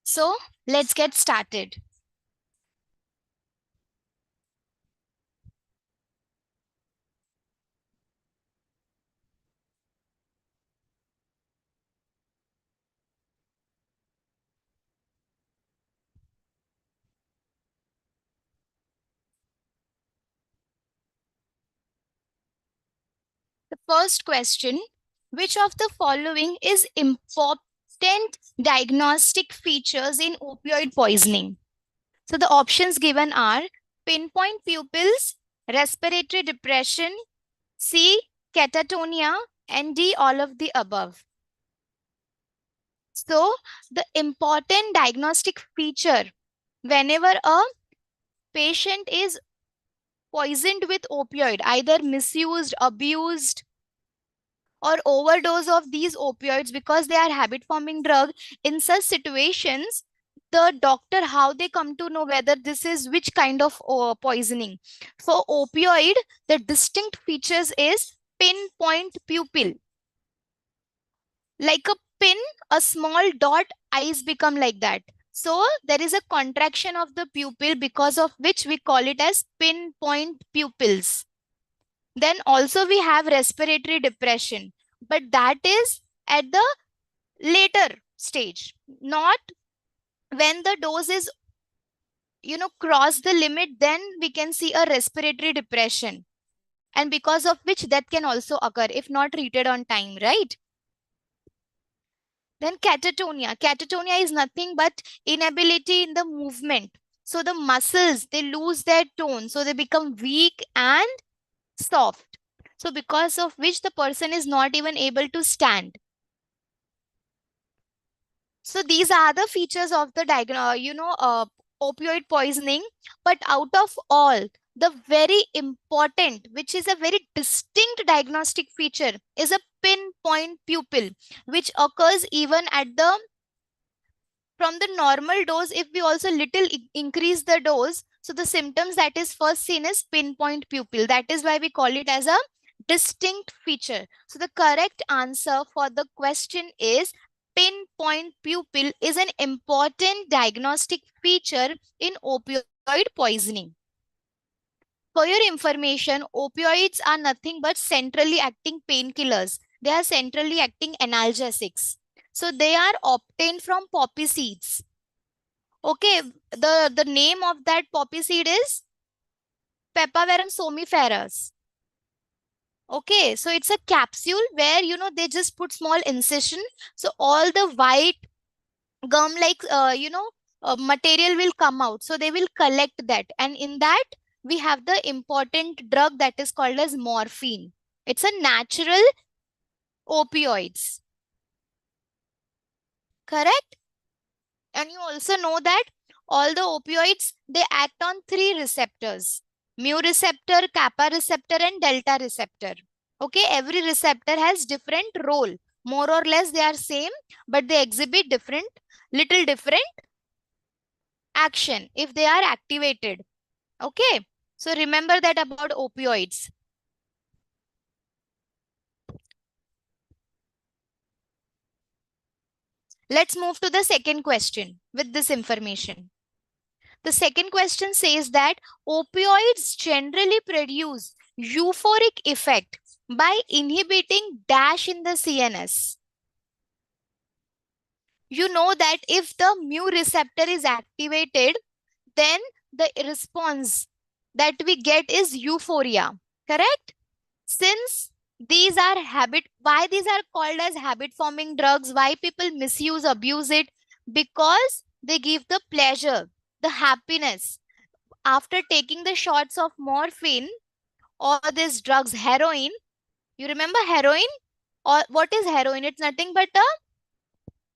So let's get started. The first question, which of the following is important diagnostic features in opioid poisoning? So the options given are pinpoint pupils, respiratory depression, C, catatonia, and D, all of the above. So the important diagnostic feature whenever a patient is poisoned with opioid, either misused, abused, or overdose of these opioids because they are habit forming drug, in such situations the doctor, how they come to know whether this is which kind of poisoning. For opioid, the distinct features is pinpoint pupil, like a pin, a small dot, eyes become like that. So there is a contraction of the pupil, because of which we call it as pinpoint pupils. Then also we have respiratory depression, but that is at the later stage, not when the dose is, cross the limit, then we can see a respiratory depression. And because of which death can also occur if not treated on time, right? Then catatonia. Catatonia is nothing but inability in the movement. So the muscles, they lose their tone. So they become weak and soft. So because of which the person is not even able to stand. So these are the features of the opioid poisoning. But out of all, the very important, which is a very distinct diagnostic feature, is a pinpoint pupil, which occurs even at the from the normal dose. If we also little increase the dose, so the symptoms that is first seen is pinpoint pupil. That is why we call it as a distinct feature. So the correct answer for the question is pinpoint pupil is an important diagnostic feature in opioid poisoning. For your information, opioids are nothing but centrally acting painkillers. They are centrally acting analgesics. So they are obtained from poppy seeds. Okay, the name of that poppy seed is Papaverum somniferus. Okay, so it's a capsule where they just put small incision, so all the white gum like material will come out. So they will collect that, and in that we have the important drug that is called as morphine. It's a natural opioids, correct? And you also know that all the opioids, they act on three receptors: mu receptor, kappa receptor, and delta receptor. Okay, every receptor has different role. More or less they are same, but they exhibit little different action if they are activated. Okay, so remember that about opioids. Let's move to the second question with this information. The second question says that opioids generally produce euphoric effect by inhibiting dash in the CNS. You know that if the mu receptor is activated, then the response that we get is euphoria, correct? Since these are why these are called as habit forming drugs, why people misuse, abuse it? Because they give the pleasure, the happiness. After taking the shots of morphine or these drugs, heroin, you remember heroin? Or what is heroin? It's nothing but a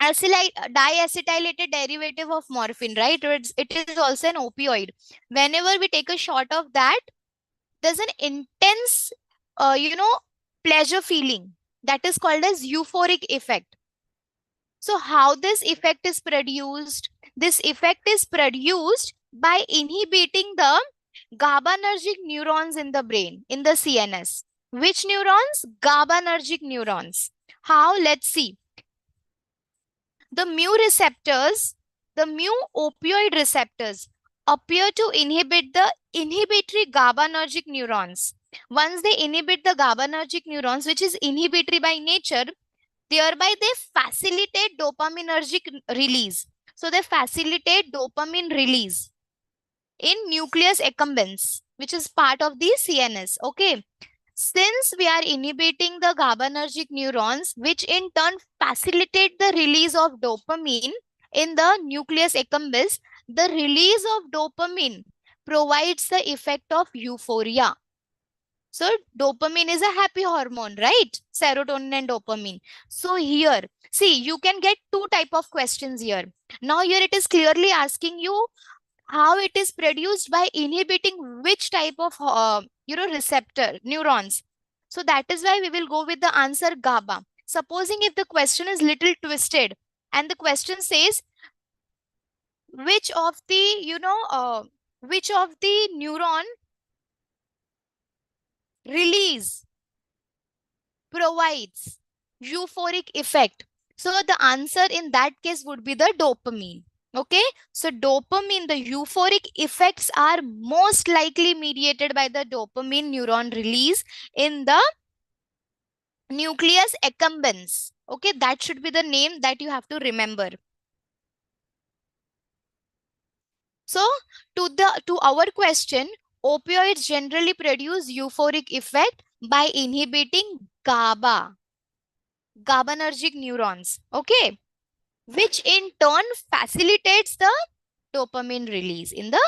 diacetylated derivative of morphine, right? It is also an opioid. Whenever we take a shot of that, there's an intense, uh, you know, pleasure feeling that is called as euphoric effect. So how this effect is produced? This effect is produced by inhibiting the GABAergic neurons in the brain, in the CNS. Which neurons? GABAergic neurons. How? Let's see. The mu receptors the mu opioid receptors appear to inhibit the inhibitory GABAergic neurons. Once they inhibit the GABAergic neurons, which is inhibitory by nature, thereby they facilitate dopaminergic release. So they facilitate dopamine release in nucleus accumbens, which is part of the CNS. Okay. Since we are inhibiting the GABAergic neurons, which in turn facilitate the release of dopamine in the nucleus accumbens, the release of dopamine provides the effect of euphoria. So dopamine is a happy hormone, right? Serotonin and dopamine. So here, see, you can get two type of questions here. Now here it is clearly asking you how it is produced by inhibiting which type of receptor neurons. So that is why we will go with the answer GABA. Supposing if the question is little twisted and the question says which of the which of the neuron release provides euphoric effect. So the answer in that case would be the dopamine. Okay, so dopamine, the euphoric effects are most likely mediated by the dopamine neuron release in the nucleus accumbens. Okay, that should be the name that you have to remember. So to our question, opioids generally produce euphoric effect by inhibiting GABAergic neurons. Okay, which in turn facilitates the dopamine release in the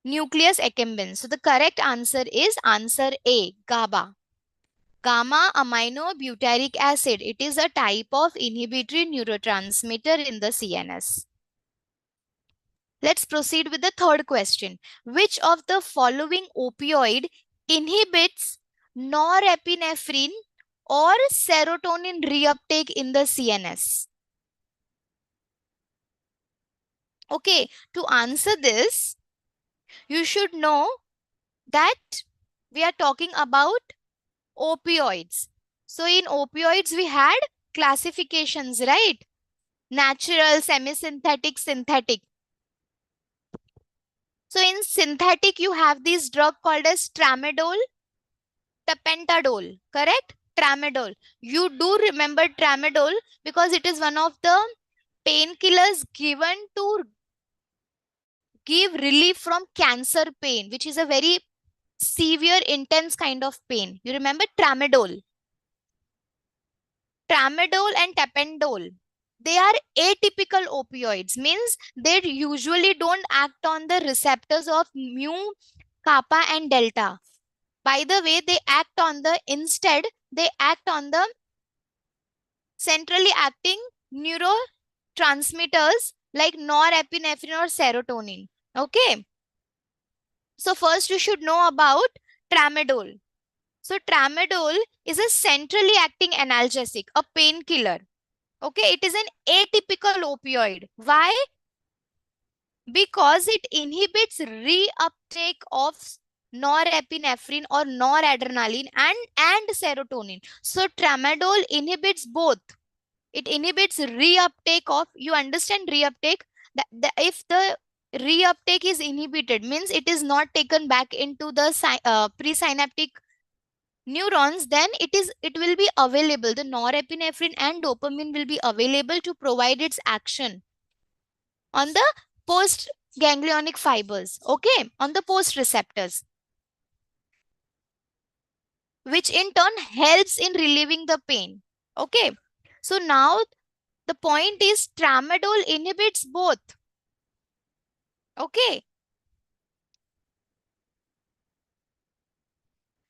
nucleus accumbens. So the correct answer is answer A, GABA. Gamma aminobutyric acid. It is a type of inhibitory neurotransmitter in the CNS. Let's proceed with the third question. Which of the following opioid inhibits norepinephrine or serotonin reuptake in the CNS? Okay, to answer this, you should know that we are talking about opioids. So in opioids, we had classifications, right? Natural, semi-synthetic, synthetic. So in synthetic, you have this drug called as tramadol, tapentadol, correct? Tramadol. You do remember tramadol because it is one of the painkillers given to give relief from cancer pain, which is a very severe, intense kind of pain. You remember tramadol? Tramadol and tapentadol. They are atypical opioids, means they usually don't act on the receptors of mu, kappa, and delta. By the way, instead, they act on the centrally acting neurotransmitters like norepinephrine or serotonin. Okay. So first you should know about tramadol. So tramadol is a centrally acting analgesic, a painkiller. Okay, it is an atypical opioid. Why? Because it inhibits reuptake of norepinephrine or noradrenaline and serotonin. So tramadol inhibits both. It inhibits reuptake of, you understand reuptake? If the reuptake is inhibited, means it is not taken back into the presynaptic neurons, then it will be available. The norepinephrine and dopamine will be available to provide its action on the post ganglionic fibers, okay, on the post receptors, which in turn helps in relieving the pain. Okay, so now the point is tramadol inhibits both. Okay,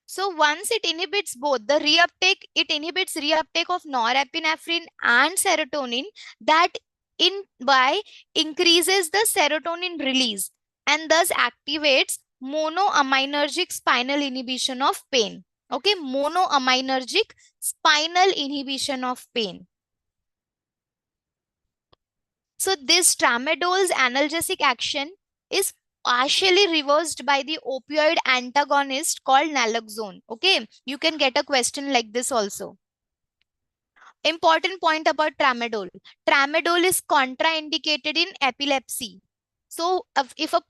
so once it inhibits both, it inhibits reuptake of norepinephrine and serotonin, that in by increases the serotonin release and thus activates monoaminergic spinal inhibition of pain. Okay, monoaminergic spinal inhibition of pain. So this tramadol's analgesic action is partially reversed by the opioid antagonist called naloxone. Okay, you can get a question like this also. Important point about tramadol. Tramadol is contraindicated in epilepsy. So if a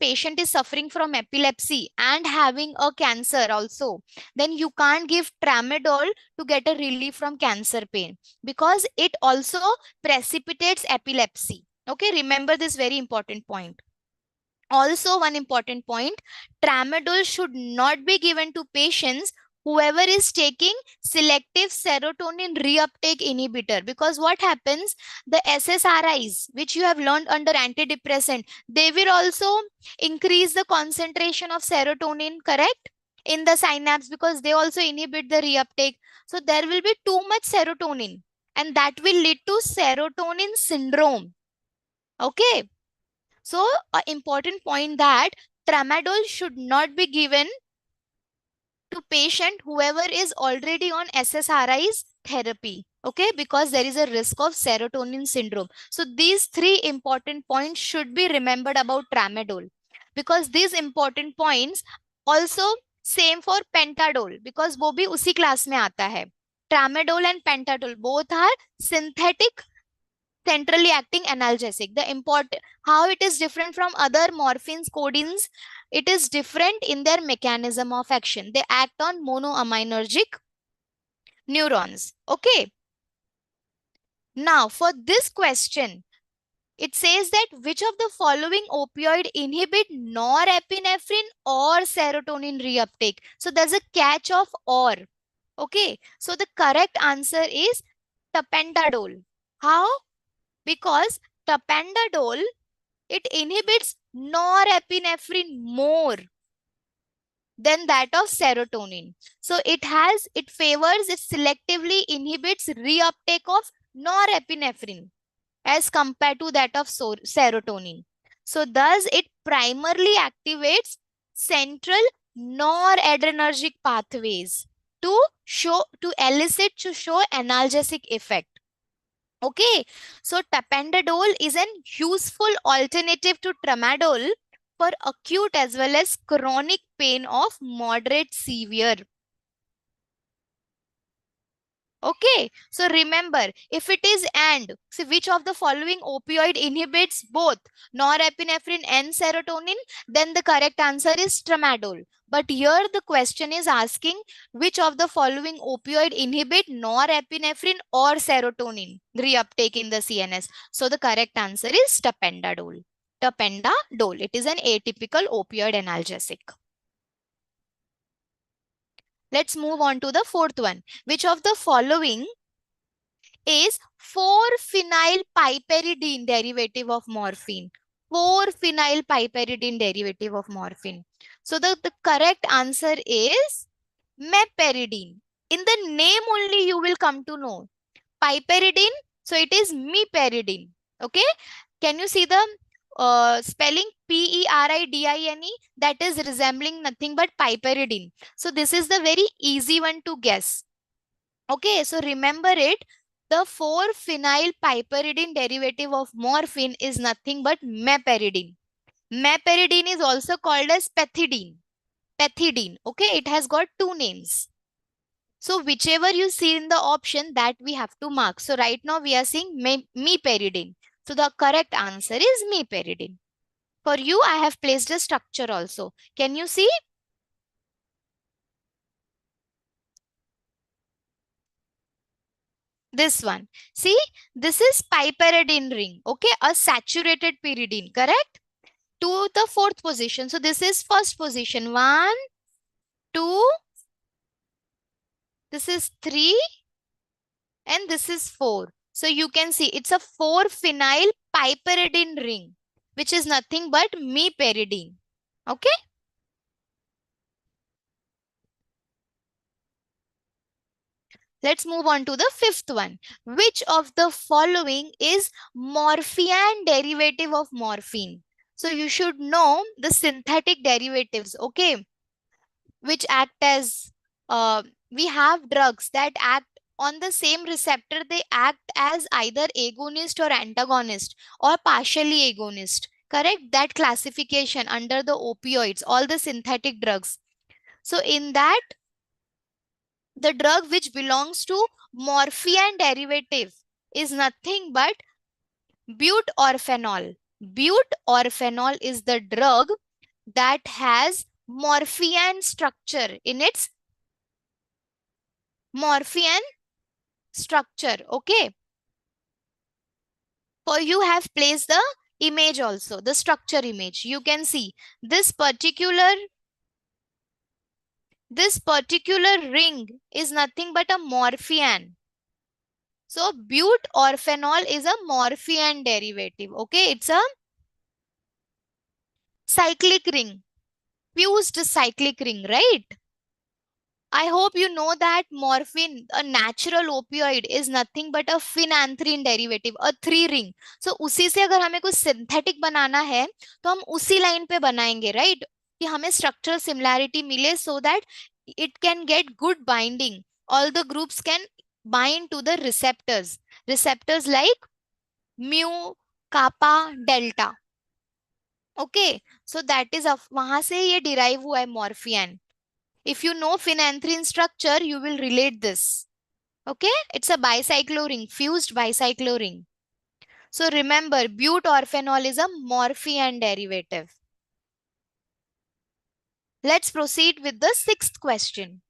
patient is suffering from epilepsy and having a cancer also, then you can't give tramadol to get a relief from cancer pain because it also precipitates epilepsy. Okay, remember this very important point. Also, one important point, tramadol should not be given to patients whoever is taking selective serotonin reuptake inhibitor, because what happens, the SSRIs which you have learned under antidepressant, they will also increase the concentration of serotonin, correct, in the synapse, because they also inhibit the reuptake. So there will be too much serotonin and that will lead to serotonin syndrome. Okay, so, an important point that tramadol should not be given to patient whoever is already on SSRIs therapy. Okay, because there is a risk of serotonin syndrome. So, these three important points should be remembered about tramadol, because these important points also same for pentadol, because वो भी उसी class में आता है. Tramadol and pentadol both are synthetic centrally acting analgesic. The important, how it is different from other morphines, codeines, it is different in their mechanism of action. They act on monoaminergic neurons. Okay. Now for this question, it says that which of the following opioid inhibit norepinephrine or serotonin reuptake? So there's a catch of or. Okay. So the correct answer is tapentadol. How? Because tapentadol, it inhibits norepinephrine more than that of serotonin. So it favors, it selectively inhibits reuptake of norepinephrine as compared to that of serotonin. So thus it primarily activates central noradrenergic pathways to show analgesic effect. Okay, so tapentadol is an useful alternative to tramadol for acute as well as chronic pain of moderate severe. Okay, so remember, if it is and, so which of the following opioid inhibits both norepinephrine and serotonin, then the correct answer is tramadol. But here the question is asking which of the following opioid inhibit norepinephrine or serotonin reuptake in the CNS. So the correct answer is tapentadol. Tapentadol, it is an atypical opioid analgesic. Let's move on to the fourth one. Which of the following is 4-phenylpiperidine derivative of morphine? 4-phenylpiperidine derivative of morphine. So the correct answer is meperidine. In the name only you will come to know. Piperidine, so it is meperidine. Okay. Can you see the spelling Peridine? That is resembling nothing but piperidine. So this is the very easy one to guess. Okay, so remember it. The 4-phenylpiperidine derivative of morphine is nothing but meperidine. Meperidine is also called as pethidine. Pethidine. Okay, it has got two names. So whichever you see in the option, that we have to mark. So right now we are seeing meperidine. So the correct answer is meperidine. For you, I have placed a structure also. Can you see? This one. See, this is piperidine ring. Okay, a saturated pyridine, correct? To the fourth position. So this is first position. 1, 2, this is 3, and this is 4. So you can see it's a 4-phenyl piperidine ring, which is nothing but meperidine. Okay. Let's move on to the fifth one. Which of the following is morphian derivative of morphine? So you should know the synthetic derivatives, okay, which act as, we have drugs that act on the same receptor. They act as either agonist or antagonist or partially agonist. Correct? That classification under the opioids, all the synthetic drugs. So in that, the drug which belongs to morphine derivative is nothing but butorphanol. Butorphanol is the drug that has morphine structure in its morphine structure. Okay. For you have placed the image also, the structure image. You can see this particular ring is nothing but a morphine. So butorphanol is a morphine derivative. Okay, it's a cyclic ring, fused cyclic ring, right? I hope you know that morphine, a natural opioid, is nothing but a phenanthrene derivative, a three ring. So उसी से अगर हमें कुछ synthetic बनाना है तो हम उसी line पे बनाएंगे, right? कि हमें स्ट्रक्चरल सिमिलैरिटी मिले so that it can get good binding. All the groups can bind to the receptors. Receptors like mu, kappa, delta. Okay, so that is वहां से ये derive हुआ है morphine. If you know phenanthrene structure, you will relate this. Okay, it's a bicycloring, fused bicycloring. So remember, butorphanol is a morphine derivative. Let's proceed with the sixth question.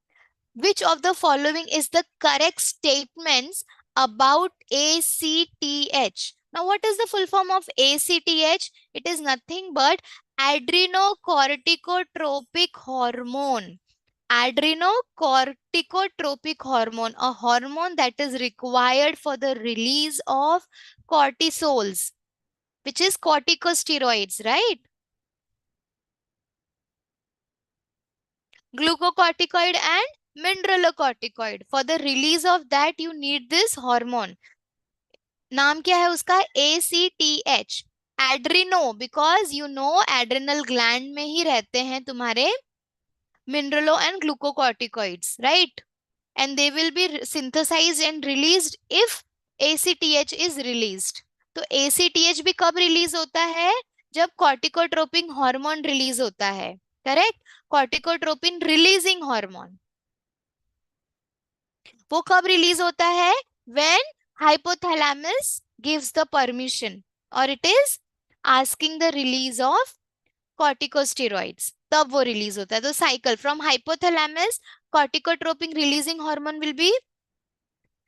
Which of the following is the correct statements about ACTH? Now, what is the full form of ACTH? It is nothing but adrenocorticotropic hormone. Adrenocorticotropic hormone, a hormone that is required for the release of cortisols, which is corticosteroids, right? Glucocorticoid and mineralocorticoid. For the release of that, you need this hormone. नाम क्या है उसका? ACTH. Adreno, because you know adrenal gland में ही रहते हैं तुम्हारे mineralo and glucocorticoids, right? And they will be synthesized and released if ACTH is released. तो ACTH भी कब रिलीज होता है? जब कॉर्टिकोट्रोपिन हार्मोन रिलीज होता है, करेक्ट? कॉर्टिकोट्रोपिन रिलीजिंग हार्मोन वो कब रिलीज होता है? When hypothalamus gives the permission or it is asking the release of corticosteroids, तब वो रिलीज होता है. तो cycle from hypothalamus, corticotropin releasing hormone will be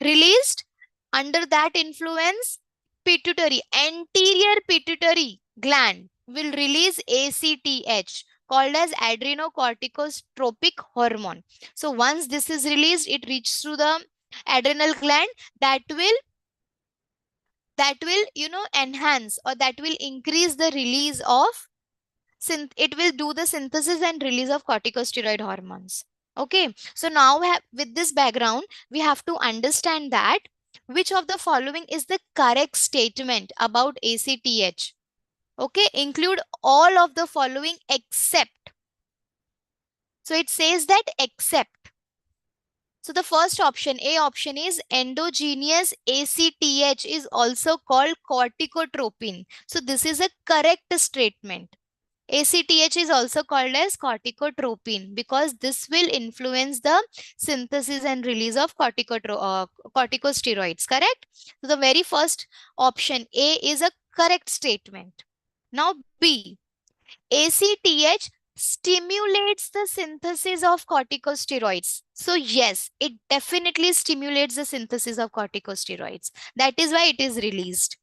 released. Under that influence, pituitary, anterior pituitary gland will release ACTH, called as adrenocorticotropic hormone. So once this is released, it reaches to the adrenal gland that will enhance, or that will increase the release of it will do the synthesis and release of corticosteroid hormones. Okay, so now with this background, we have to understand that which of the following is the correct statement about ACTH. Okay, include all of the following except. So it says that except. So the first option, A option, is endogenous ACTH is also called corticotropin. So this is a correct statement. ACTH is also called as corticotropin because this will influence the synthesis and release of corticosteroids, correct? So the very first option, A, is a correct statement. Now B, ACTH stimulates the synthesis of corticosteroids. So yes, it definitely stimulates the synthesis of corticosteroids. That is why it is released.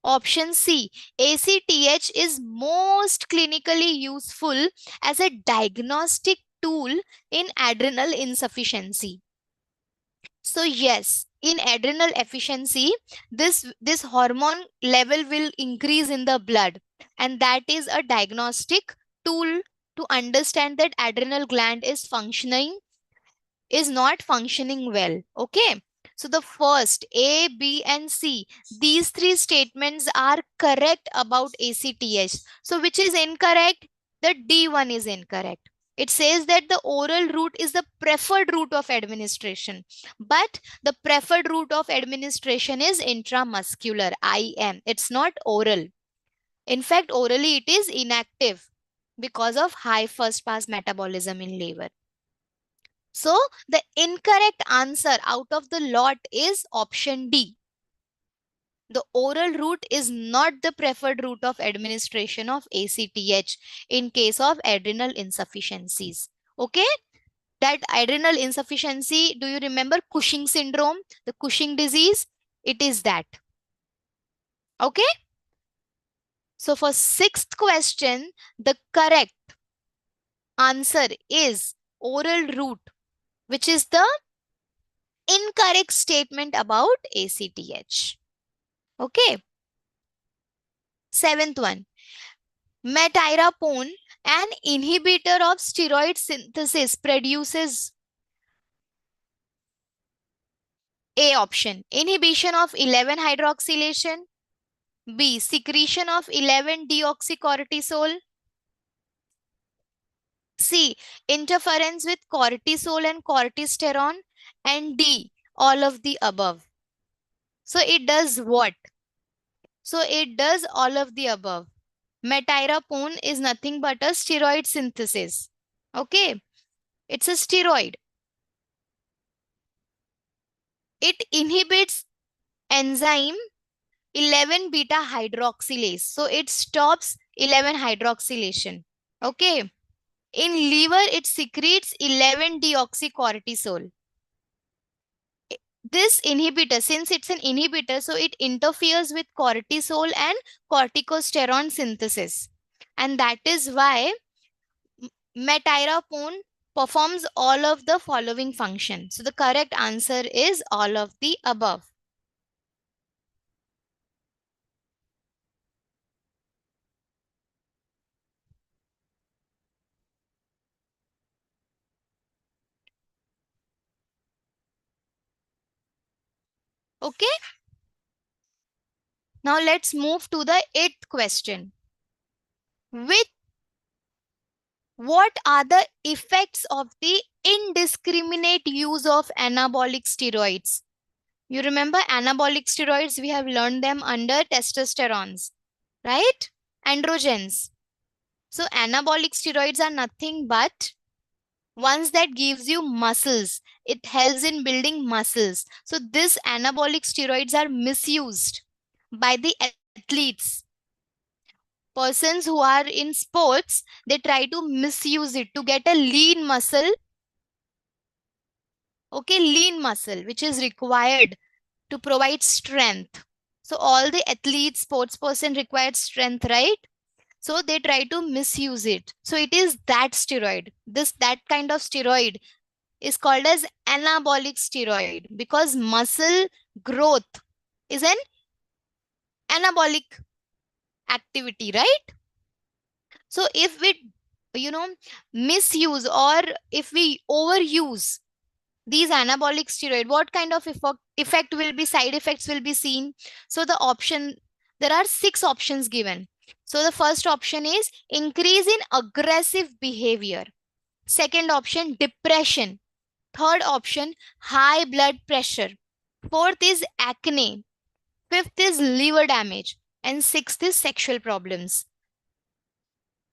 Option C, ACTH is most clinically useful as a diagnostic tool in adrenal insufficiency. So yes, in adrenal efficiency, this hormone level will increase in the blood, and that is a diagnostic tool to understand that adrenal gland is not functioning well. Okay. So the first, A, B, and C, these three statements are correct about ACTH. So which is incorrect? The D one is incorrect. It says that the oral route is the preferred route of administration, but the preferred route of administration is intramuscular, IM. It's not oral. In fact, orally it is inactive because of high first pass metabolism in liver. So the incorrect answer out of the lot is option D. The oral route is not the preferred route of administration of ACTH in case of adrenal insufficiencies. Okay? That adrenal insufficiency, do you remember Cushing syndrome, the Cushing disease? It is that. Okay? So for sixth question, the correct answer is oral route, which is the incorrect statement about ACTH. Okay? Seventh one, metirapone, an inhibitor of steroid synthesis, produces A option, inhibition of 11 hydroxylation, B, secretion of 11 deoxycortisol, C, interference with cortisol and cortisterone, and D, all of the above. So it does what? So it does all of the above. Metirapone is nothing but a steroid synthesis. Okay, it's a steroid. It inhibits enzyme 11 beta hydroxylase. So it stops 11 hydroxylation. Okay. In liver, it secretes 11 deoxycortisol. This inhibitor, since it's an inhibitor, so it interferes with cortisol and corticosterone synthesis. And that is why metirapone performs all of the following functions. So the correct answer is all of the above. Okay. Now let's move to the eighth question. With what are the effects of the indiscriminate use of anabolic steroids? You remember anabolic steroids, we have learned them under testosterones, right? Androgens. So anabolic steroids are nothing but ones that gives you muscles. It helps in building muscles. So these anabolic steroids are misused by the athletes. Persons who are in sports, they try to misuse it to get a lean muscle. Okay, lean muscle, which is required to provide strength. So all the athletes, sports person required strength, right? So they try to misuse it. So it is that steroid. That kind of steroid is called as anabolic steroid because muscle growth is an anabolic activity, right? So if we, misuse or if we overuse these anabolic steroid, what kind of effect will be, side effects will be seen? So there are 6 options given. So the first option is increase in aggressive behavior. Second option, depression. Third option, high blood pressure. Fourth is acne. Fifth is liver damage. And sixth is sexual problems.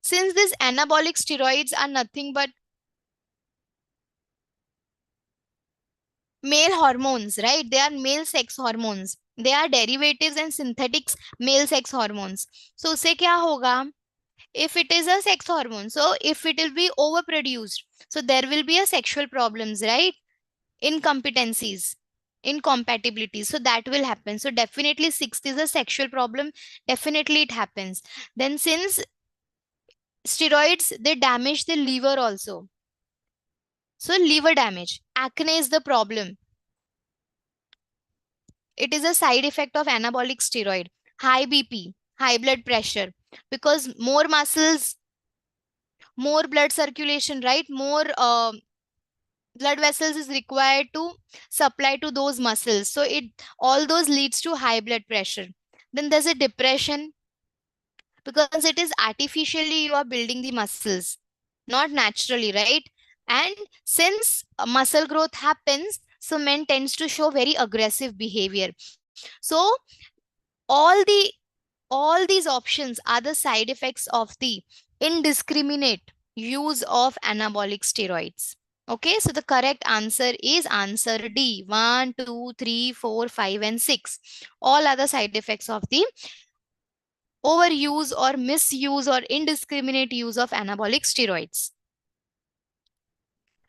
Since these anabolic steroids are nothing but male hormones, right? They are male sex hormones. They are derivatives and synthetics male sex hormones. So usse kya hoga? If it is a sex hormone, so if it will be overproduced, so there will be a sexual problems, right? Incompetencies, incompatibilities. So that will happen. So definitely sixth is a sexual problem. Definitely it happens. Then since steroids, they damage the liver also. So liver damage, acne is the problem. It is a side effect of anabolic steroid. High BP, high blood pressure, because more muscles, more blood circulation, right? More blood vessels is required to supply to those muscles. So it all those leads to high blood pressure. Then there's a depression because it is artificially you are building the muscles, not naturally, right? And since muscle growth happens, so men tends to show very aggressive behavior. So all these options are the side effects of the indiscriminate use of anabolic steroids. Okay, so the correct answer is answer D. 1, 2, 3, 4, 5, and 6. All other side effects of the overuse or misuse or indiscriminate use of anabolic steroids.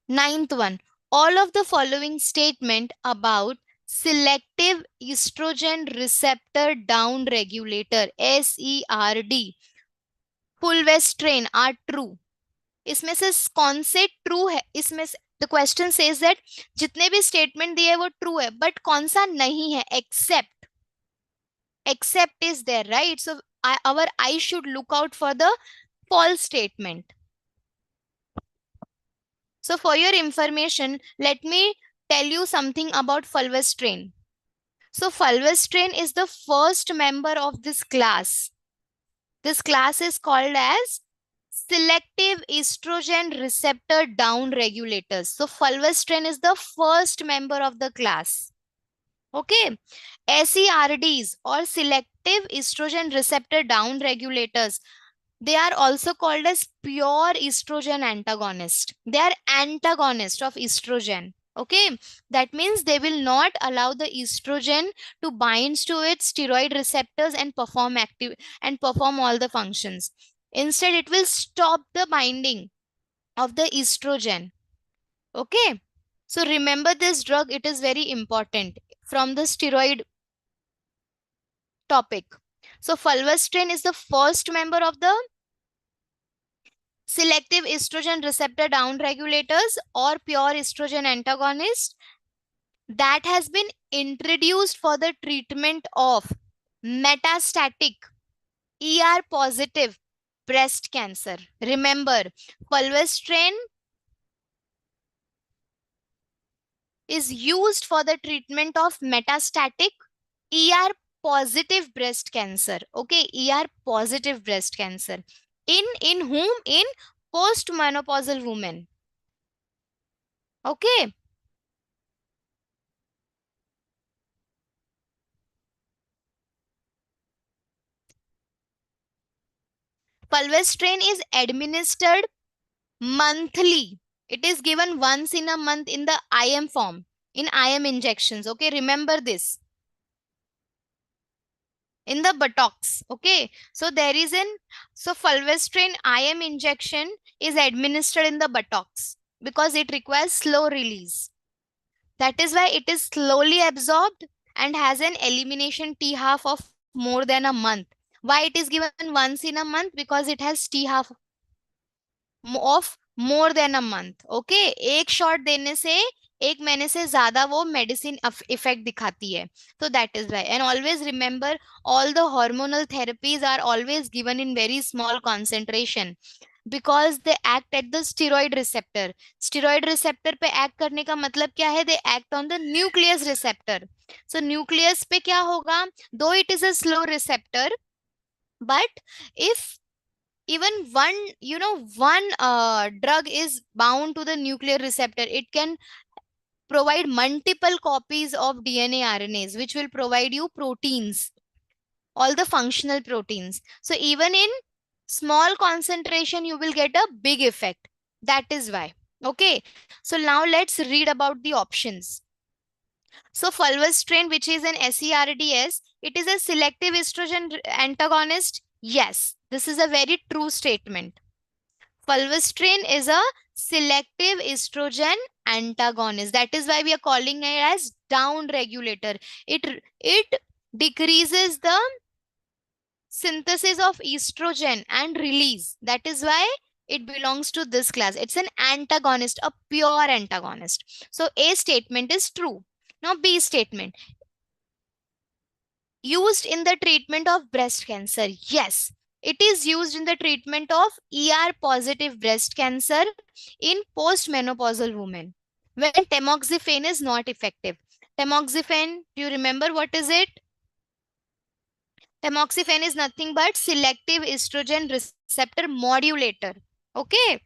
Ninth one, all of the following statement about selective estrogen receptor down regulator SERD fulvestrant are true. इसमें से कौन से true है? इसमें से the question says that जितने भी statement दिए वो ट्रू है, बट कौन सा नहीं है? Except is there, right? So our I should look out for the false statement. So for your information, let me tell you something about fulvestrant. So fulvestrant is the first member of this class. This class is called as selective estrogen receptor down regulators. So fulvestrant is the first member of the class. Okay. SERDs or selective estrogen receptor down regulators, they are also called as pure estrogen antagonist. They are antagonist of estrogen. Okay, that means they will not allow the estrogen to bind to its steroid receptors and perform all the functions. Instead, it will stop the binding of the estrogen. Okay, so remember this drug, it is very important from the steroid topic. So fulvestrant is the first member of the selective estrogen receptor downregulators or pure estrogen antagonist that has been introduced for the treatment of metastatic ER positive breast cancer. Remember, fulvestrant is used for the treatment of metastatic ER positive breast cancer. Okay, ER positive breast cancer. In whom? In postmenopausal women. Okay. Fulvestrant is administered monthly. It is given once in a month in the IM form, in IM injections. Okay, remember this. In the buttocks. Okay, so there is so fulvestrant IM injection is administered in the buttocks because it requires slow release. That is why it is slowly absorbed and has an elimination T half of more than a month. Why it is given once in a month? Because it has T half of more than a month. Okay, एक shot देने से एक महीने से ज्यादा वो medicine effect दिखाती है. So that is why. And always remember, all the hormonal therapies are always given in very small concentration because they act at the steroid receptor. Steroid receptor पे act करने का मतलब क्या है? They act on the nucleus receptor. So nucleus पे क्या होगा? Though it is a slow receptor, but if even one drug is bound to the nuclear receptor, it can provide multiple copies of DNA RNAs, which will provide you proteins, all the functional proteins. So even in small concentration, you will get a big effect. That is why. Okay, so now let's read about the options. So fulvestrant, which is an SERDS, it is a selective estrogen antagonist. Yes, this is a very true statement. Fulvestrant is a selective estrogen antagonist. That is why we are calling it as down regulator. It decreases the synthesis of estrogen and release. That is why it belongs to this class. It's an antagonist, a pure antagonist. So A statement is true. Now B statement. Used in the treatment of breast cancer. Yes, it is used in the treatment of ER positive breast cancer in postmenopausal women when tamoxifen is not effective. Tamoxifen, do you remember what is it? Tamoxifen is nothing but selective estrogen receptor modulator. Okay.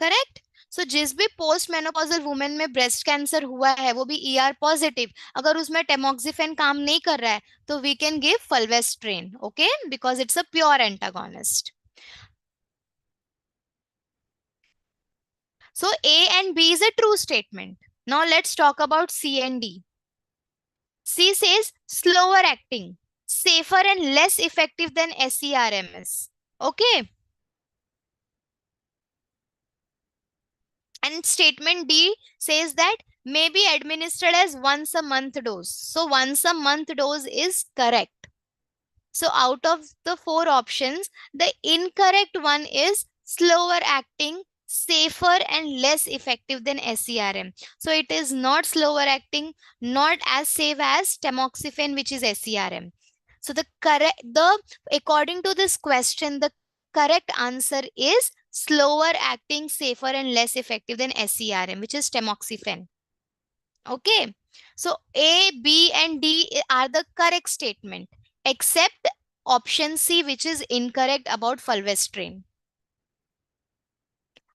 Correct. So जिस भी post menopausal women में breast cancer हुआ है वो भी ER positive, अगर उसमें टेमोक्सिफेन काम नहीं कर रहा है तो we can give fulvestrant. Okay, because it's a pure antagonist. So A and B is a true statement. Now let's talk about C and D. C says slower acting, safer and less effective than SERMS. Okay. And statement D says that may be administered as once a month dose. So once a month dose is correct. So out of the four options, the incorrect one is slower acting, safer and less effective than SERM. So it is not slower acting, not as safe as tamoxifen, which is SERM. So according to this question, the correct answer is slower acting, safer and less effective than SERM, which is tamoxifen. Okay. So A, B, and D are the correct statement, except option C, which is incorrect about fulvestrine.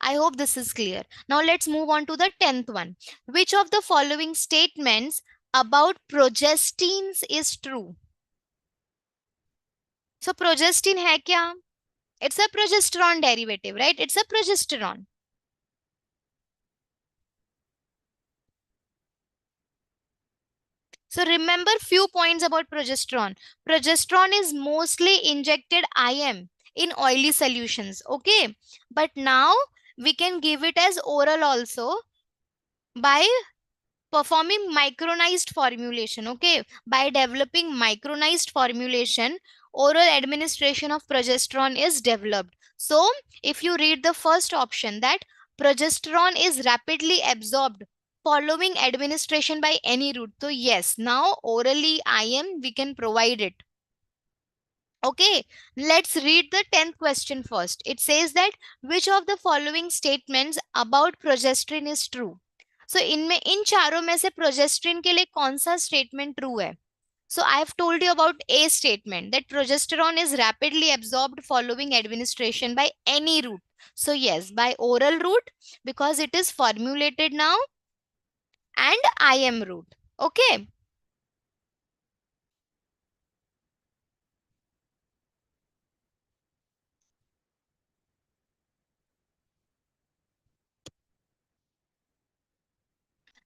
I hope this is clear. Now let's move on to the 10th one. Which of the following statements about progestins is true? So progestin hai kya? It's a progesterone derivative, right? It's a progesterone. So remember few points about progesterone. Progesterone is mostly injected IM in oily solutions, okay? But now we can give it as oral also by performing micronized formulation, okay? By developing micronized formulation, oral administration of progesterone is developed. So if you read the first option, that progesterone is rapidly absorbed following administration by any route. So yes, now orally IM we can provide it. Okay, let's read the 10th question first. It says that which of the following statements about progesterone is true? So इन चारों में से progesterone के लिए कौन सा statement true है? So I have told you about A statement, that progesterone is rapidly absorbed following administration by any route. So yes, by oral route, because it is formulated now, and IM route. Okay.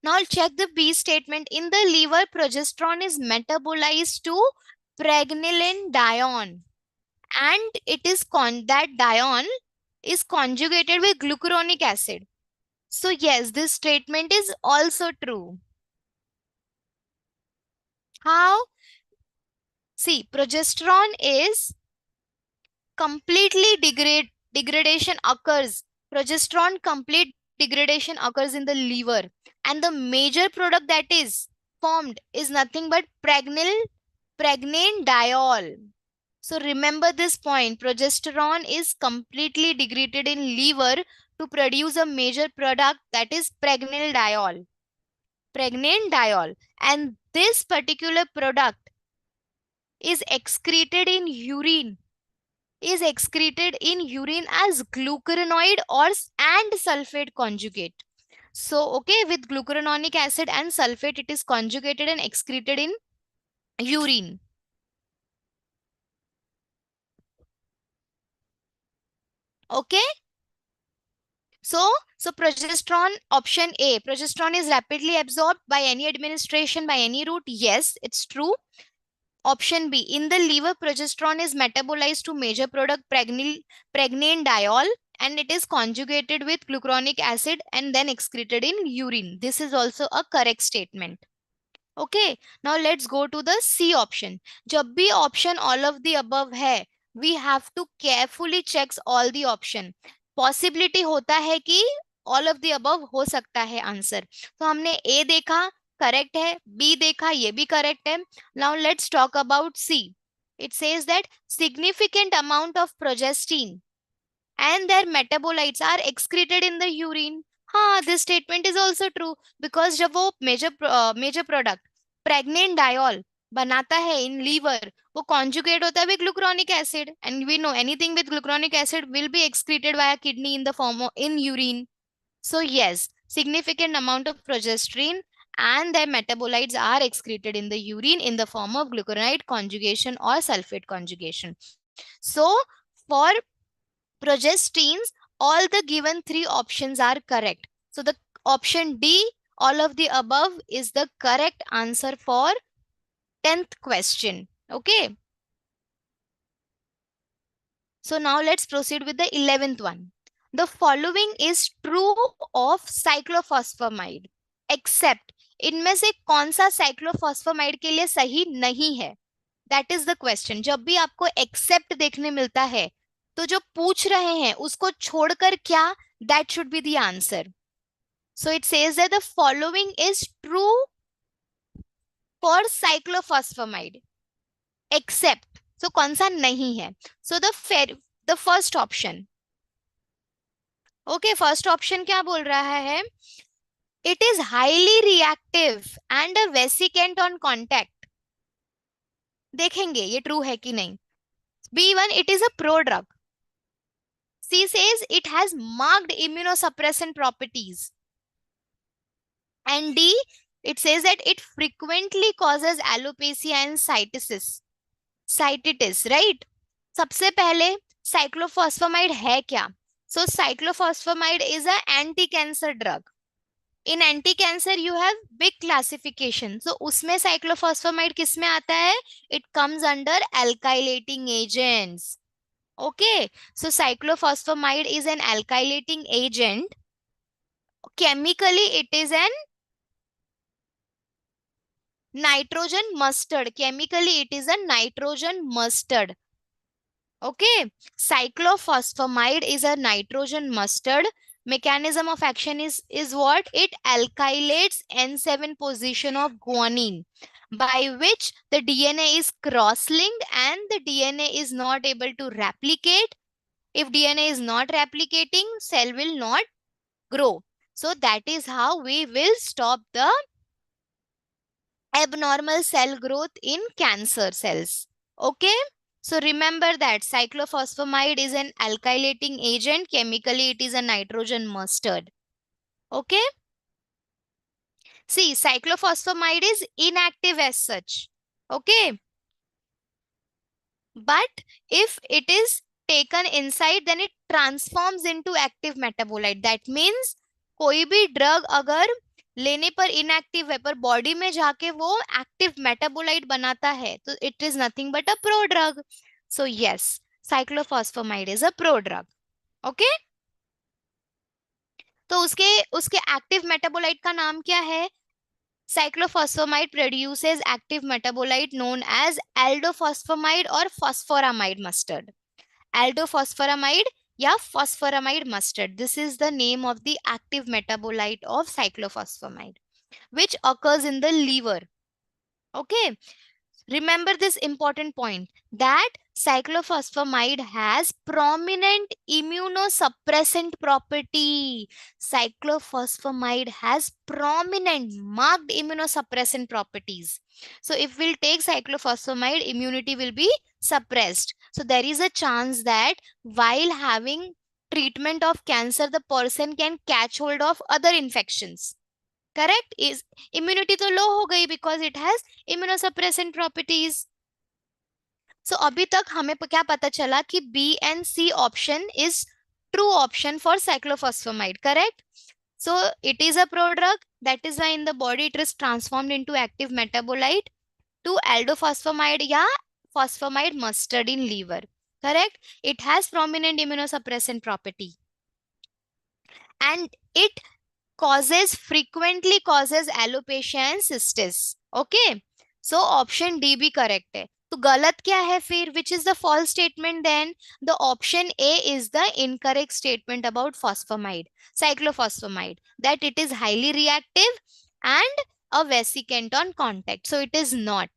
Now I'll check the B statement. In the liver, progesterone is metabolized to pregnenolone, and that dione is conjugated with glucuronic acid. So yes, this statement is also true. How? See, progesterone is completely degradation occurs. Progesterone complete degradation occurs in the liver, and the major product that is formed is nothing but pregnanediol. So remember this point, progesterone is completely degraded in liver to produce a major product, that is pregnanediol. Pregnanediol. And this particular product is excreted in urine as glucuranoid and sulfate conjugate. So, okay, with glucurononic acid and sulfate, it is conjugated and excreted in urine. Okay. So progesterone, option A, progesterone is rapidly absorbed by any administration, by any route. Yes, it's true. Option B, in the liver, progesterone is metabolized to major product pregnanediol, and it is conjugated with glucuronic acid and then excreted in urine. This is also a correct statement. Okay, now let's go to the C option. जब भी option all of the above है, we have to carefully check all the option. Possibility होता है कि all of the above हो सकता है answer. तो हमने A देखा, correct है, B देखा, ये भी correct है. Now let's talk about C. It says that significant amount of progestin and their metabolites are excreted in the urine. हाँ, this statement is also true, because जब वो major product pregnanediol बनाता है in liver, वो conjugate होता है with glucuronic acid, and we know anything with glucuronic acid will be excreted via kidney in the form of in urine. So yes, significant amount of progesterone and their metabolites are excreted in the urine in the form of glucuronide conjugation or sulfate conjugation. So for progestins, all the given three options are correct. So the option D, all of the above, is the correct answer for 10th question. Okay. So now let's proceed with the 11th one. The following is true of cyclophosphamide except इनमें से कौन सा cyclophosphamide के लिए सही नहीं है? That is the question. जब भी आपको एक्सेप्ट देखने मिलता है तो जो पूछ रहे हैं उसको छोड़कर क्या, that should be the answer. So it says that the following is true for cyclophosphamide except. So कौन सा नहीं है? So the first option. Okay, first option क्या बोल रहा है? It is highly reactive and a vesicant on contact. देखेंगे ये ट्रू है कि नहीं. B1, it is a prodrug. C says it has marked immunosuppressant properties. And D, it says that it frequently causes alopecia and cytitis. Cytitis, right? सबसे पहले cyclophosphamide है क्या? So cyclophosphamide is an anti-cancer drug. In anti-cancer you have big classification. So उसमें cyclophosphamide किस में आता है? It comes under alkylating agents. Okay, so cyclophosphamide is an alkylating agent. Chemically, it is an nitrogen mustard. Chemically, it is a nitrogen mustard. Okay, cyclophosphamide is a nitrogen mustard. Mechanism of action is what? It alkylates N7 position of guanine, by which the DNA is cross-linked and the DNA is not able to replicate. If DNA is not replicating, cell will not grow. So that is how we will stop the abnormal cell growth in cancer cells. Okay. So remember that cyclophosphamide is an alkylating agent. Chemically, it is a nitrogen mustard. Okay. See, cyclophosphamide is inactive as such. Okay. But if it is taken inside, then it transforms into active metabolite. That means कोई भी drug अगर लेने पर inactive है पर body में जाके वो एक्टिव मेटाबोलाइट बनाता है तो it is nothing but a pro drug. So yes, cyclophosphamide is a pro drug. Okay, तो उसके उसके एक्टिव मेटाबोलाइट का नाम क्या है? Cyclophosphamide produces active metabolite known as aldophosphamide or phosphoramide mustard. Aldophosphoramide या phosphoramide mustard. This is the name of the active metabolite of cyclophosphamide, which occurs in the liver. Okay. Remember this important point that cyclophosphamide has prominent immunosuppressant property. Cyclophosphamide has prominent marked immunosuppressant properties. So if we'll take cyclophosphamide, immunity will be suppressed. So there is a chance that while having treatment of cancer, the person can catch hold of other infections. Correct. Is immunity तो low हो गई because it has immunosuppressant properties. So अभी तक हमें क्या पता चला कि B and C option is true option for cyclophosphamide. Correct. So it is a prodrug that is why in the body it is transformed into active metabolite to aldophosphamide या phosphamide mustard in liver. Correct. It has prominent immunosuppressant property and it frequently causes alopecia and cystis. Okay, so option D भी correct है. तो गलत क्या है फिर? Which is the false statement then? The option A is the incorrect statement about phosphamide, cyclophosphamide, that it is highly reactive and a vesicant on contact. So it is not.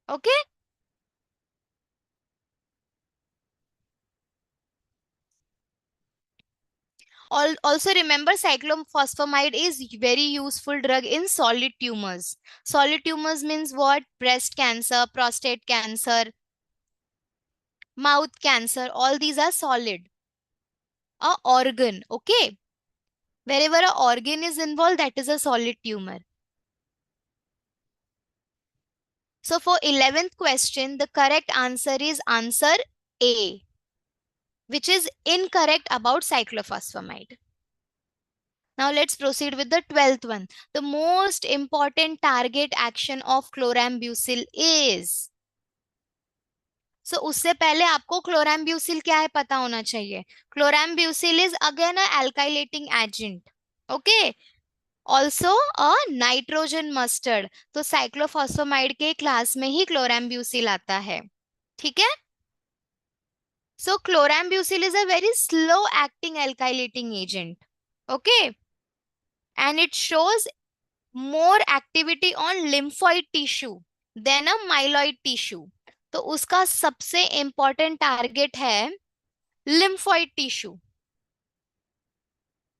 Okay. Also remember cyclophosphamide is very useful drug in solid tumors. Solid tumors means what? Breast cancer, prostate cancer, mouth cancer, all these are solid. A organ, okay? Wherever a organ is involved, that is a solid tumor. So for 11th question, the correct answer is answer A. which is incorrect about cyclophosphamide. Now let's proceed with the 12th one. The most important target action of chlorambucil is. So उससे पहले आपको chlorambucil क्या है पता होना चाहिए. Chlorambucil is again a alkylating agent. Okay. Also a nitrogen mustard. तो cyclophosphamide के क्लास में ही chlorambucil आता है. ठीक है. So chlorambucil is a very slow acting alkylating agent. Okay. And it shows more activity on lymphoid tissue than a myeloid tissue. तो उसका सबसे important target है lymphoid tissue.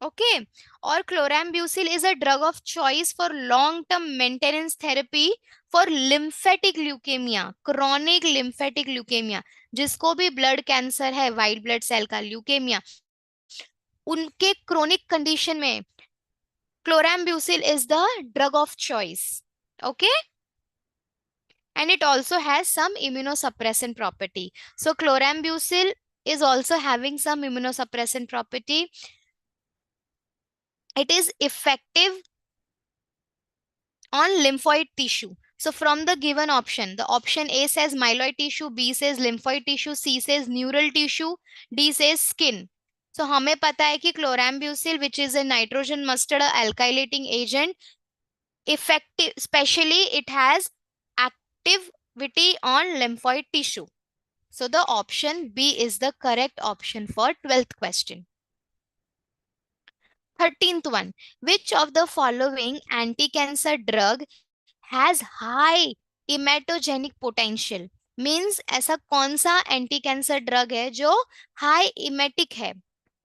Okay. और chlorambucil is a drug of choice for long-term maintenance therapy for lymphatic leukemia, chronic lymphatic leukemia. जिसको भी blood cancer है, white blood cell का leukemia, उनके chronic condition में chlorambucil is the drug of choice. Okay. And it also has some immunosuppressant property. So chlorambucil is also having some immunosuppressant property. It is effective on lymphoid tissue. So from the given option, the option A says myeloid tissue, B says lymphoid tissue, C says neural tissue, D says skin. So हमें पता है कि chlorambucil, which is a nitrogen mustard alkylating agent, effective, especially it has activity on lymphoid tissue. So the option B is the correct option for 12th question. 13th one. Which of the following anti-cancer drug has high hematogenic potential? Means ऐसा कौन सा anti-cancer drug है जो high emetic है?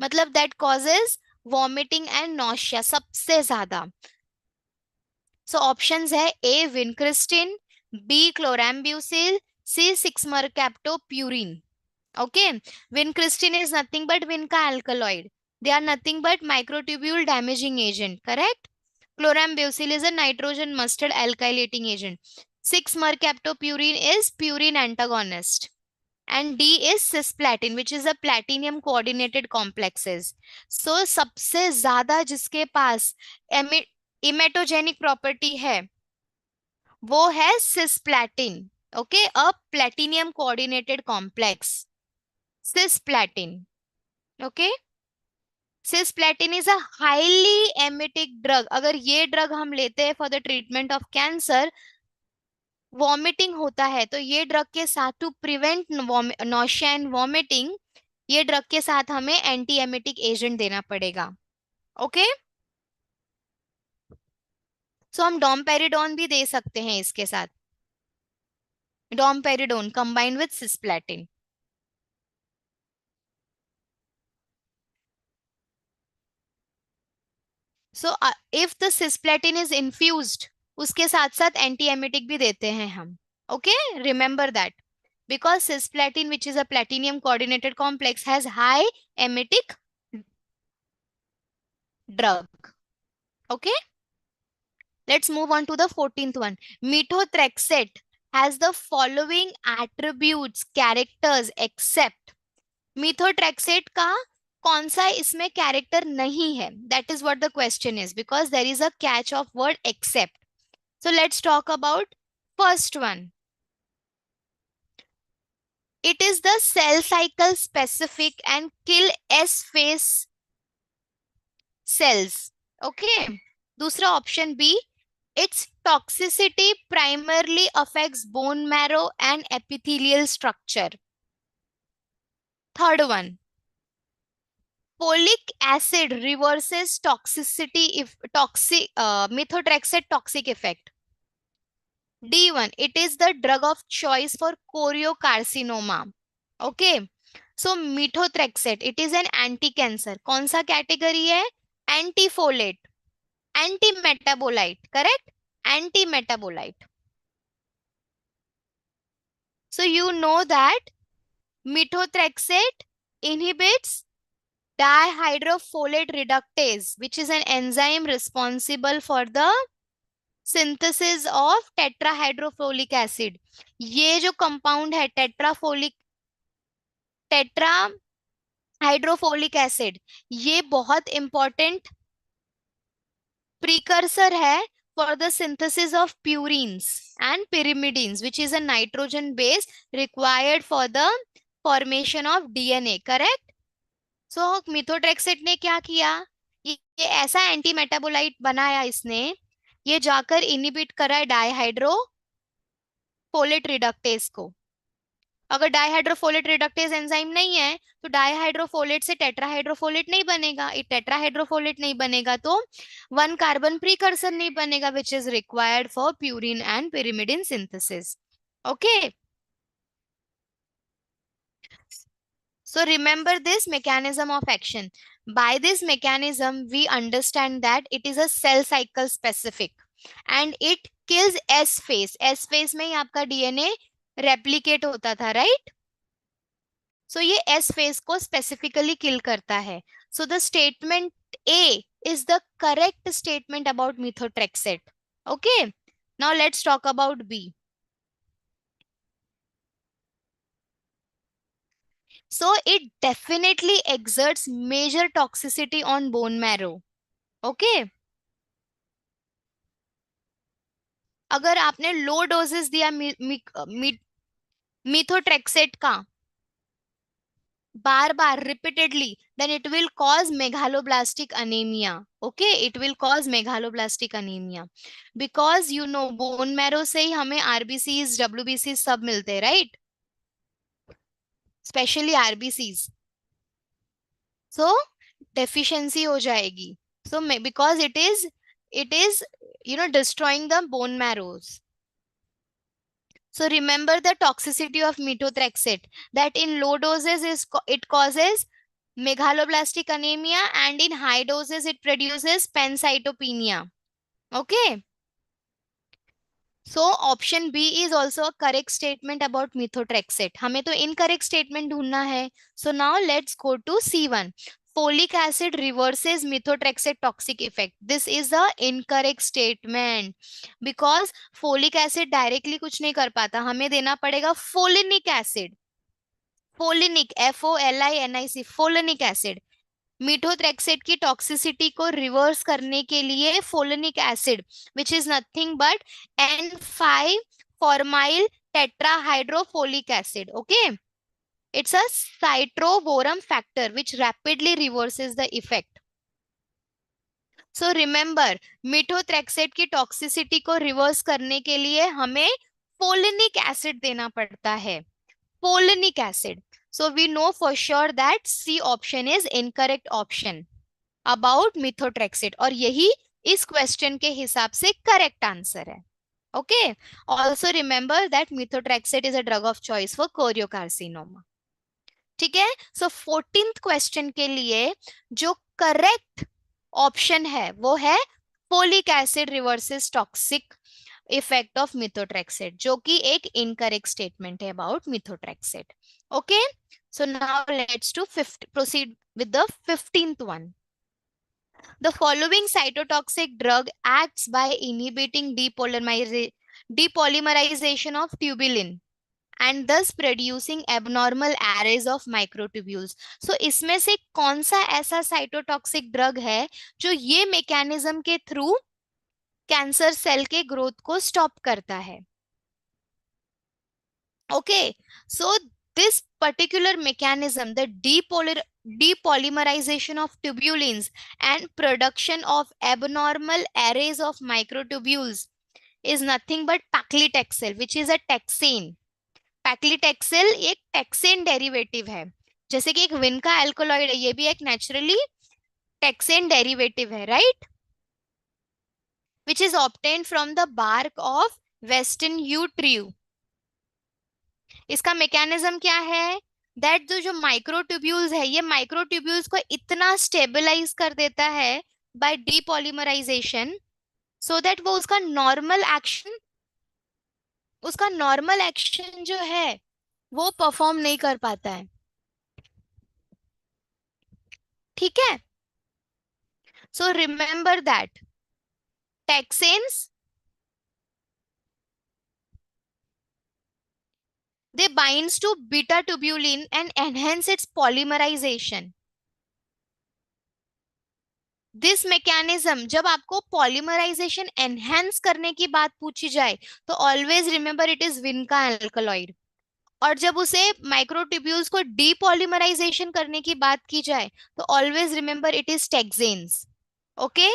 मतलब that causes vomiting and nausea सबसे ज्यादा. So options है A vincristine, B chlorambucil, C 6-mercaptopurine. Okay, vincristine is nothing but vinca alkaloid. They are nothing but microtubule damaging agent, correct? Chlorambucil is a nitrogen mustard alkylating agent. 6-mercaptopurine is purine antagonist. And D is cisplatin, which is a platinum coordinated complexes. So सबसे ज्यादा जिसके पास emetogenic property है वो है cisplatin. Okay, a platinum coordinated complex. Cisplatin. Okay. Cisplatin is a highly emetic drug. अगर ये drug हम लेते हैं for the treatment of cancer, vomiting होता है तो ये ड्रग के साथ to prevent nausea and vomiting, ये ड्रग के साथ हमें एंटी एमेटिक एजेंट देना पड़ेगा. ओके. सो हम डोमपेरिडोन भी दे सकते हैं इसके साथ. Domperidone combined with cisplatin. So if the cisplatin is infused, उसके साथ साथ एंटी एमेटिक भी देते हैं हम. Okay, remember that. Because cisplatin, which is a platinum coordinated complex, has high emetic drug. Okay. Let's move on to the 14th one. Methotrexate has the following attributes, characters, except. Methotrexate का कौन सा इसमें character नहीं है? That is what the question is, because there is a catch of word except. So let's talk about first one. It is the cell cycle specific and kill S phase cells. Okay. दूसरा option B. Its toxicity primarily affects bone marrow and epithelial structure. Third one. Folic acid reverses toxicity if methotrexate toxic effect. D1. It is the drug of choice for choriocarcinoma. Okay. So methotrexate, it is an anti-cancer. कौन सा category है? Antifolate. Anti-metabolite, correct? Anti-metabolite. So you know that methotrexate inhibits dihydrofolate reductase, which is an enzyme responsible for the synthesis of tetrahydrofolic acid. ये जो compound है tetra हाइड्रोफोलिक acid ये बहुत important precursor है for the synthesis of purines and pyrimidines which is a nitrogen base required for the formation of DNA, करेक्ट? So methotrexate ने क्या किया, ये ऐसा एंटी मेटाबोलाइट बनाया इसने, ये जाकर इनिबिट करा है डाईहाइड्रोफोलेट रिडक्टेज को। अगर डाईहाइड्रोफोलेट रिडक्टेज एंजाइम नहीं है तो डाईहाइड्रोफोलेट से टेट्राहाइड्रोफोलेट नहीं बनेगा, ये टेट्राहाइड्रोफोलेट नहीं बनेगा तो वन कार्बन प्रीकर्सर नहीं बनेगा which is required for purine and pyrimidine synthesis. Okay, so remember this mechanism of action. By this mechanism, we understand that it is a cell cycle specific and it kills S phase. S phase में ही आपका DNA replicate होता था, right? So ये S phase को specifically kill करता है. So the statement A is the correct statement about methotrexate. Okay. Now let's talk about B. So it definitely exerts major toxicity on bone marrow. Okay. अगर आपने लो doses दिया methotrexate का बार बार repeatedly, then it will cause megaloblastic anaemia. Okay, it will cause megaloblastic anaemia because you know bone marrow से ही हमें RBCs WBC सब मिलते हैं, right? Specially RBCs. So deficiency हो जाएगी, so because it is destroying the bone marrows. So remember the toxicity of methotrexate, that in low doses it causes megaloblastic anemia and in high doses it produces pancytopenia. Okay. So option B is also a correct statement about methotrexate. हमें तो incorrect statement ढूंढना है. So now let's go to C1. Folic acid reverses methotrexate toxic effect. This is a incorrect statement because folic acid directly कुछ नहीं कर पाता, हमें देना पड़ेगा folinic acid. Folinic, FOLINIC, folinic acid. Methotrexate की टॉक्सिसिटी को रिवर्स करने के लिए folinic acid which is nothing but N5 formyl tetrahydrofolic acid. Okay, it's a citrovorum factor which rapidly reverses the effect. So remember, methotrexate की toxicity को reverse करने के लिए हमें फोलिनिक एसिड देना पड़ता है, folinic acid. So we know for sure that C option is incorrect option about methotrexate और यही इस क्वेश्चन के हिसाब से करेक्ट आंसर है. Okay, also remember that methotrexate is a drug of choice for choriocarcinoma. ठीक है, सो 14th क्वेश्चन के लिए जो करेक्ट ऑप्शन है वो है folic acid reverses toxic effect of methotrexate, जो कि एक इनकरेक्ट स्टेटमेंट है about methotrexate. Okay, so now let's to proceed with the 15th one. The following cytotoxic drug acts by inhibiting depolymerization of tubulin and thus producing abnormal arrays of microtubules. So इसमें से कौन सा ऐसा cytotoxic drug है जो ये mechanism के through cancer cell के ग्रोथ को स्टॉप करता है? Okay, so this particular mechanism, the depolymerization of tubulins and production of abnormal arrays of microtubules is nothing but paclitaxel, which is a taxane. पैक्लिटेक्सेल एक टेक्सेन derivative है, जैसे कि एक विन का एल्कोलॉइड है, ये भी एक नेचुरली टेक्सेन डेरिवेटिव है, right? Which is obtained from the bark of western yew tree. इसका मैकेनिज्म क्या है? दैट जो माइक्रोट्यूब्यूल्स है, ये माइक्रोट्यूब्यूल्स को इतना स्टेबलाइज कर देता है बाय डीपॉलीमराइजेशन, सो दैट वो उसका नॉर्मल एक्शन जो है वो परफॉर्म नहीं कर पाता है. ठीक है, so remember that taxanes They binds to beta tubulin and enhance its polymerization. This mechanism, जब आपको पॉलीमराइजेशन एनहेंस करने की बात पूछी जाए तो always remember it is विनका alkaloid. और जब उसे माइक्रोट्यूब्यूल्स को डीपॉलीमराइजेशन करने की बात की जाए तो always remember it is taxanes. Okay,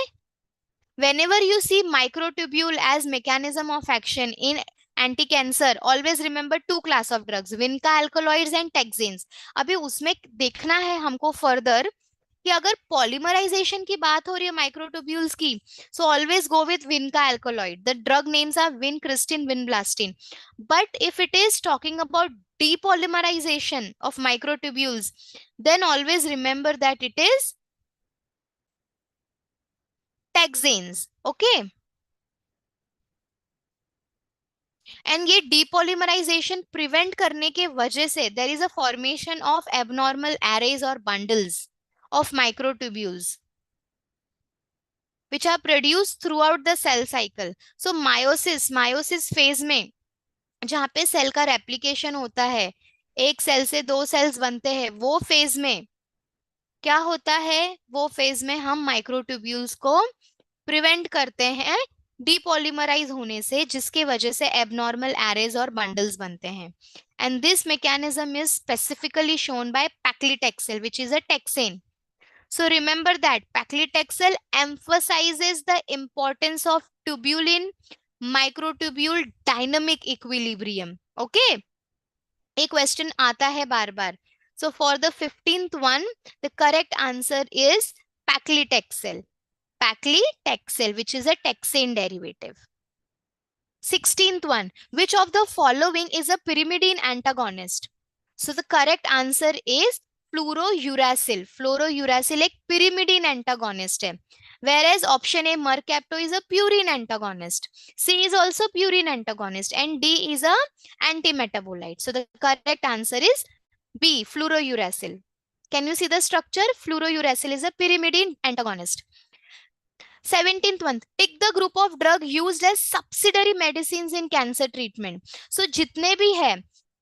whenever you see microtubule as mechanism of action in anti-cancer, always remember two class of drugs, vinca alkaloids and taxanes। अभी उसमें देखना है हमको फर्दर कि अगर पॉलीमराइजेशन की बात हो रही है माइक्रोट्यूब्यूल्स की, so always go with vinca alkaloid. The drug names are vincristine, vinblastine. But if it is talking about depolymerization of microtubules, then always remember that it is taxanes। Okay, and ये depolymerization prevent करने के वजह से there is a formation of abnormal arrays और bundles of microtubules which are produced throughout the cell cycle। so meiosis phase में जहाँ पे cell का रेप्लिकेशन होता है, एक सेल से दो सेल्स बनते हैं, वो फेज में क्या होता है, वो फेज में हम माइक्रोट्यूब्यूल्स को प्रिवेंट करते हैं डीपॉलीमराइज होने से, जिसके वजह से एबनॉर्मल एरेज और बंडल्स बनते हैं। And this mechanism is specifically shown by paclitaxel which is a taxane. So remember that paclitaxel emphasizes the importance of tubulin microtubule dynamic equilibrium। Okay, एक क्वेश्चन आता है बार बार। So for the 15th one, the correct answer is paclitaxel। Paclitaxel, which is a taxane derivative। 16th one, which of the following is a pyrimidine antagonist? So the correct answer is फ्लोरोयूरासिल। फ्लोरोयूरासिल एक pyrimidine antagonist है, whereas option A mercapto is a purine antagonist, C is also purine antagonist, and D is a antimetabolite। So the correct answer is B, fluorouracil। Can you see the structure? Fluorouracil is a pyrimidine antagonist। 17th one, pick the group of drug used as subsidiary medicines in cancer treatment। So जितने भी है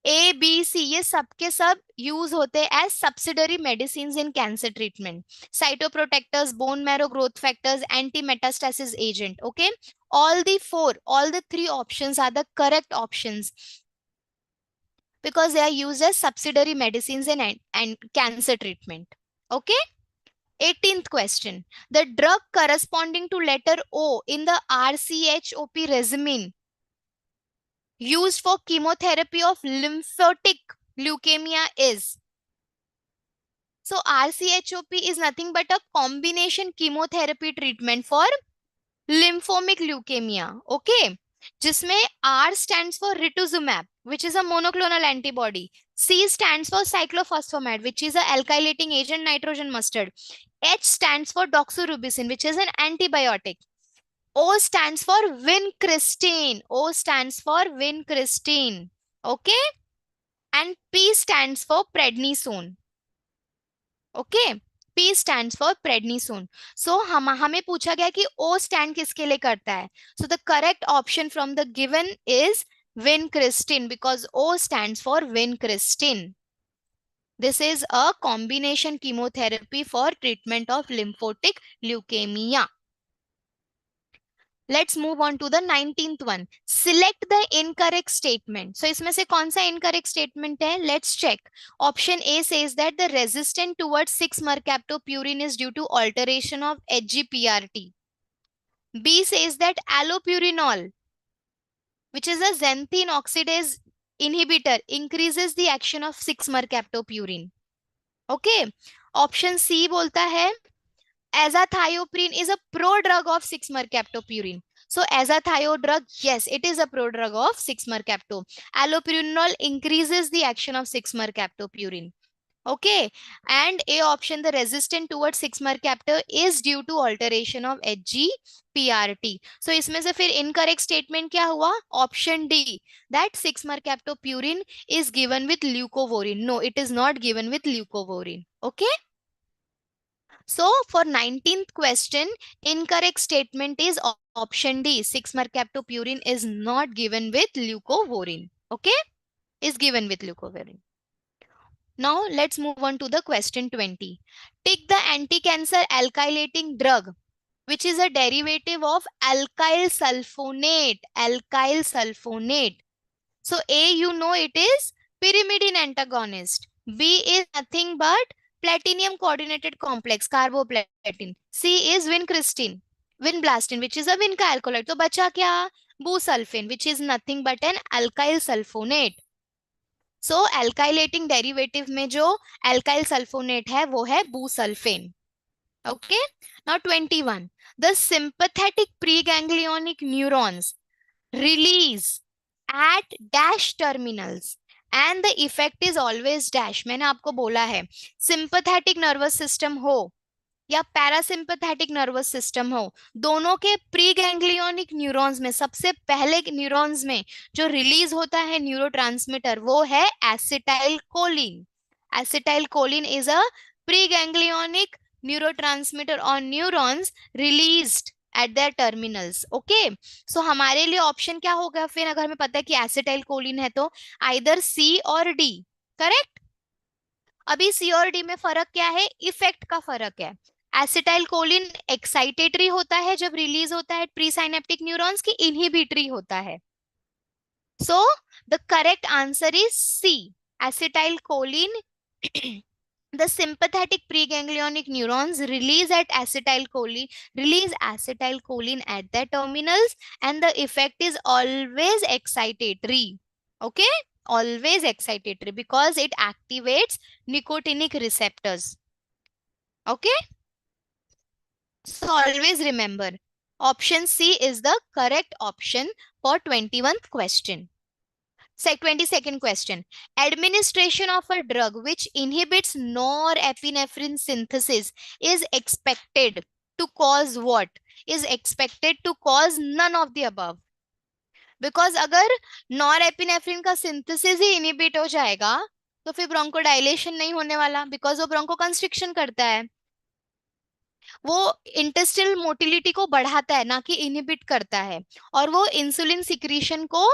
A B C, ये सब के सब use होते हैं as subsidiary medicine in cancer treatment. Cytoprotectors, bone marrow growth factors, anti metastasis agent. Okay, all the three options are the correct options because they are used as subsidiary medicines in and cancer treatment। Okay, 18th question, the drug corresponding to letter O in the RCHOP regimen used for chemotherapy of lymphatic leukemia is? So RCHOP is nothing but a combination chemotherapy treatment for lymphomic leukemia। Okay, जिसमें R stands for rituximab, which is a monoclonal antibody. C stands for cyclophosphamide, which is a alkylating agent, nitrogen mustard. H stands for doxorubicin, which is an antibiotic. O stands for vincristine. O stands for vincristine. Okay, and P stands for prednisone। Okay, P stands for prednisone। So हमें पूछा गया कि O stand किसके लिए करता है। So the correct option from the given is vincristine because O stands for vincristine। This is a combination chemotherapy for treatment of lymphatic leukemia। Let's move on to the 19th one. Select the incorrect statement। So इसमें से कौन सा incorrect statement है? Let's check। Option A says that the resistance towards 6-mercaptopurine is due to alteration of HGPRT। B says that allopurinol, which is a xanthine oxidase inhibitor, increases the action of 6-mercaptopurine। Okay, option C बोलता है azathioprine is a prodrug of 6-mercaptopurine। So azathio drug, yes, it is a prodrug of 6-mercapto। Allopurinol increases the action of 6-mercaptopurine। Okay, and A option, the resistance towards 6-mercapto is due to alteration of HGPRT। So इसमें से फिर incorrect statement क्या हुआ? Option D, that 6-mercaptopurine is given with leucovorin। No, it is not given with leucovorin। Okay. So for 19th question, incorrect statement is option D, 6-mercaptopurine is not given with leucovorin। Okay. is given with leucovorin. Now let's move on to the question 20. Take the anti-cancer alkylating drug which is a derivative of alkyl sulfonate. Alkyl sulfonate. So A, you know it is pyrimidine antagonist. B is nothing but platinum coordinated complex, carboplatin. C is vincristine, vinblastine, which is a vinca alkaloid. तो बचा क्या? Busulfane, which is nothing but an alkyl sulfonate. So alkylating derivative में जो alkyl sulfonate है वो है busulfane. Okay. Now 21. The sympathetic preganglionic neurons release at dash terminals and the effect is always dash. मैंने आपको बोला है sympathetic nervous system हो या पैरासिम्पथेटिक नर्वस सिस्टम हो, दोनों के प्री गैंग्लियोनिक न्यूरॉन्स में सबसे पहले न्यूरॉन्स में जो रिलीज होता है न्यूरोट्रांसमीटर वो है acetyl choline. Acetyl choline is a pre ganglionic neurotransmitter on neurons released at their terminals. Okay, so हमारे लिए ऑप्शन क्या होगा फिर अगर हमें पता है कि एसिटाइल कोलिन है तो आइदर सी और डी. करेक्ट. अभी सी और डी में फर्क क्या है? इफेक्ट का फर्क है. एसिटाइल कोलिन एक्साइटेटरी होता है जब रिलीज होता है प्री साइनेप्टिक न्यूरॉन्स की, इनहिबिटरी होता है. So the correct answer is C, acetylcholine. The sympathetic preganglionic neurons release acetylcholine at their terminals and the effect is always excitatory. Okay, always excitatory because it activates nicotinic receptors. Okay, so always remember option C is the correct option for 21st question. 22nd question. Administration of a drug which inhibits norepinephrine synthesis is expected to cause what? Is expected to cause none of the above. Because अगर norepinephrine का synthesis ही inhibit हो जाएगा तो फिर bronchodilation नहीं होने वाला, because वो bronchoconstriction करता है. वो इंटेस्टिनल मोटिलिटी को बढ़ाता है ना कि इनहिबिट करता है, और वो इंसुलिन सिक्रीशन को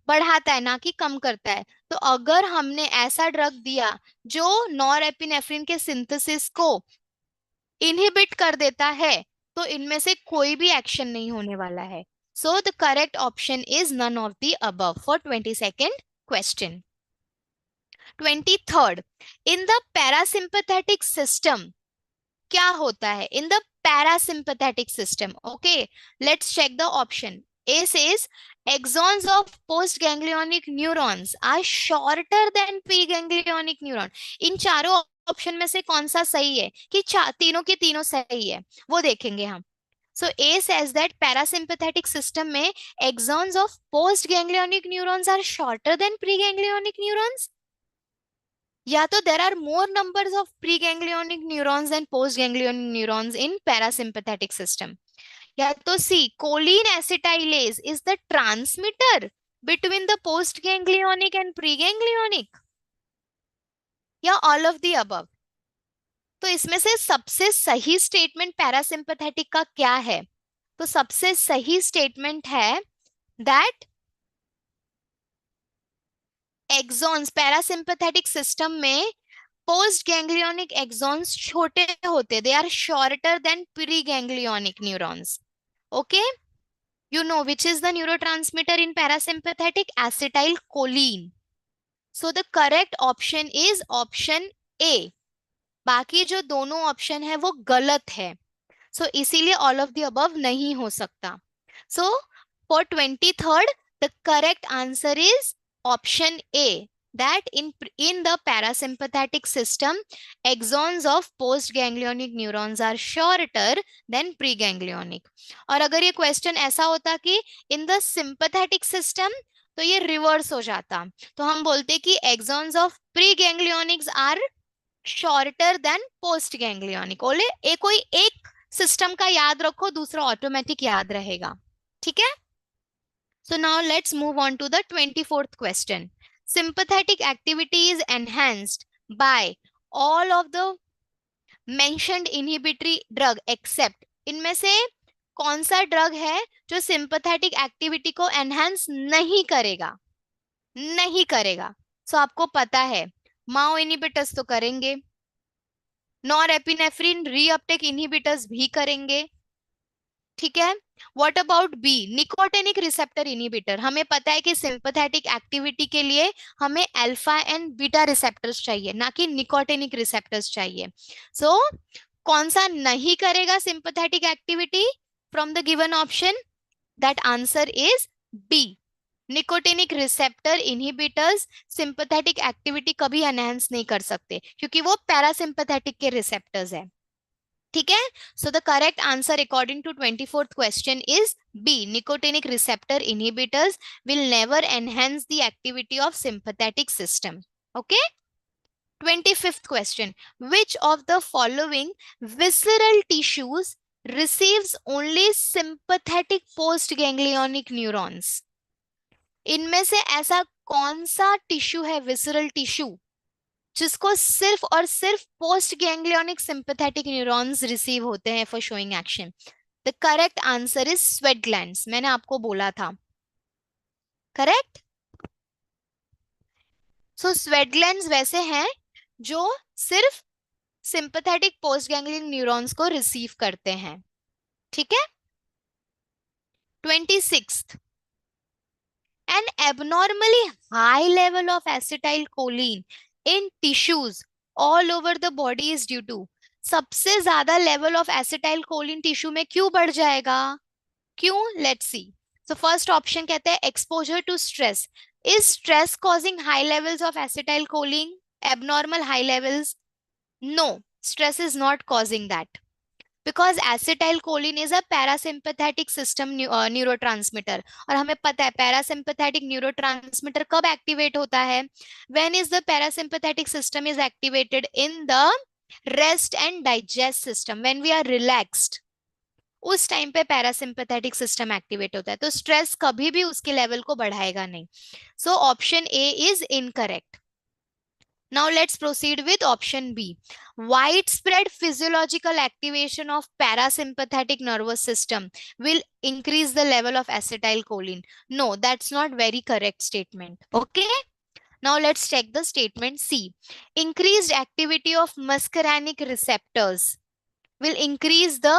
बढ़ाता है ना कि कम करता है. तो अगर हमने ऐसा ड्रग दिया जो नॉरएपिनेफ्रिन के सिंथेसिस को इनहिबिट कर देता है तो इनमें से कोई भी एक्शन नहीं होने वाला है. So the correct option is none of the above for 22nd question. 23rd. In the parasympathetic system क्या होता है? In the parasympathetic system. Okay, let's check the option. A says axons of postganglionic neurons are shorter than preganglionic neuron. इन चारों option में से कौन सा सही है कि तीनों के तीनों सही है वो देखेंगे हम. So A says that parasympathetic system में axons of postganglionic neurons are shorter than preganglionic neurons. या तो there are more numbers of preganglionic neurons than postganglionic neurons in parasympathetic system. या तो C, choline acetylase is the transmitter between the post ganglionic and pre ganglionic, या all of the above. तो इसमें से सबसे सही स्टेटमेंट पैरासिम्पथेटिक का क्या है? तो सबसे सही स्टेटमेंट है दैट एक्सॉन्स पैरासिम्पथेटिक सिस्टम में पोस्ट गैंग्लियोनिक एक्सॉन्स छोटे होते, they are shorter than preganglionic neurons. Okay, you know which is the neurotransmitter in parasympathetic? Acetylcholine. So the correct option is option A. बाकी जो दोनों option है वो गलत है. So इसीलिए all of the above नहीं हो सकता. So for 23rd, the correct answer is option A. That in the parasympathetic system, axons of postganglionic neurons are shorter than preganglionic. और अगर ये क्वेश्चन ऐसा होता कि in the sympathetic system तो ये रिवर्स हो जाता. तो हम बोलते कि axons of preganglionics are shorter than postganglionic. बोले कोई एक सिस्टम का याद रखो, दूसरा ऑटोमेटिक याद रहेगा. ठीक है. So now let's move on to the 24th question. Sympathetic activity is enhanced by all of the mentioned inhibitory drug except. इनमें से कौन सा ड्रग है जो सिंपैथेटिक एक्टिविटी को एनहांस नहीं करेगा? नहीं करेगा. सो आपको पता है माओ इनहिबिटर्स तो करेंगे, नॉर एपिनेफ्रिन रीअपटेक इनहिबिटर्स भी करेंगे, ठीक है। What about B, nicotinic receptor inhibitor? हमें पता है कि सिंपैथेटिक एक्टिविटी के लिए हमें अल्फा एंड बीटा रिसेप्टर्स चाहिए, ना कि निकोटिनिक रिसेप्टर्स चाहिए। सो कौन सा नहीं करेगा sympathetic activity from the given option? That answer is B, nicotinic receptor inhibitors sympathetic activity कभी एनहांस नहीं कर सकते, क्योंकि वो पैरासिम्पैथेटिक के रिसेप्टर्स है, ठीक है। So the correct answer according to 24th question is B, nicotinic receptor inhibitors will never enhance the activity of sympathetic system, okay. 25th question, which of the following visceral tissues receives only sympathetic postganglionic neurons? इनमें से ऐसा कौन सा tissue है, visceral tissue, जिसको सिर्फ और सिर्फ post ganglionic sympathetic neurons receive होते हैं for showing action? The correct answer is sweat glands, मैंने आपको बोला था, करेक्ट। सो स्वेट ग्लैंड्स वैसे हैं जो सिर्फ सिंपैथेटिक पोस्ट गैंग्लियन न्यूरॉन्स को रिसीव करते हैं, ठीक है। 26th, an abnormally high level of acetylcholine in tissues all over the body is due to, सबसे ज्यादा लेवल ऑफ एसिटाइल टिश्यू में क्यों बढ़ जाएगा, क्यों? Let's see. So first option कहते हैं exposure to stress. Is stress causing high levels of acetylcholine, abnormal high levels? No, stress is not causing that, because acetylcholine is a parasympathetic system neurotransmitter, और हमें पता है parasympathetic neurotransmitter कब activate होता है? When is the parasympathetic system is activated in the rest and digest system, when we are relaxed, उस time पे parasympathetic system activate होता है, तो स्ट्रेस कभी भी उसके लेवल को बढ़ाएगा नहीं। So option A is incorrect. Now let's proceed with option B. Widespread physiological activation of parasympathetic nervous system will increase the level of acetylcholine. No, that's not very correct statement. Okay. Now let's check the statement C. Increased activity of muscarinic receptors will increase the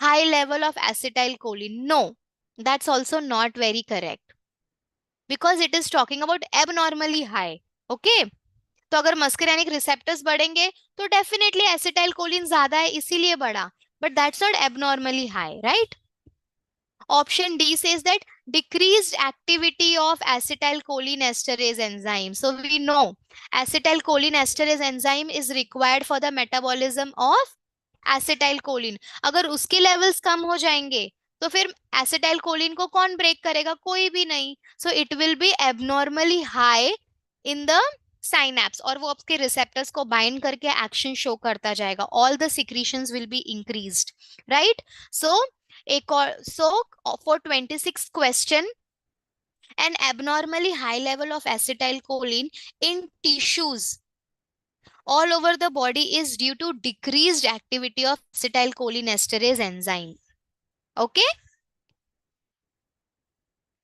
high level of acetylcholine. No, that's also not very correct, because it is talking about abnormally high. Okay. तो अगर muscarinic receptors बढ़ेंगे तो definitely acetyl choline ज्यादा है इसीलिए बढ़ा, but that's not abnormally high, right. Option D says that decreased activity of acetylcholinesterase enzyme. So we know acetylcholinesterase enzyme is required for the metabolism of acetylcholine. अगर उसके levels कम हो जाएंगे तो फिर acetylcholine को कौन ब्रेक करेगा? कोई भी नहीं. So it will be abnormally high in the synapse, और वो आपके रिसेप्टर्स को बाइंड करके एक्शन शो करता जाएगा. All the secretions will be increased, right. So एक और, so for 26th question, an abnormally high level of acetylcholine in tissues all over the body is due to decreased activity of acetylcholinesterase enzyme. Okay.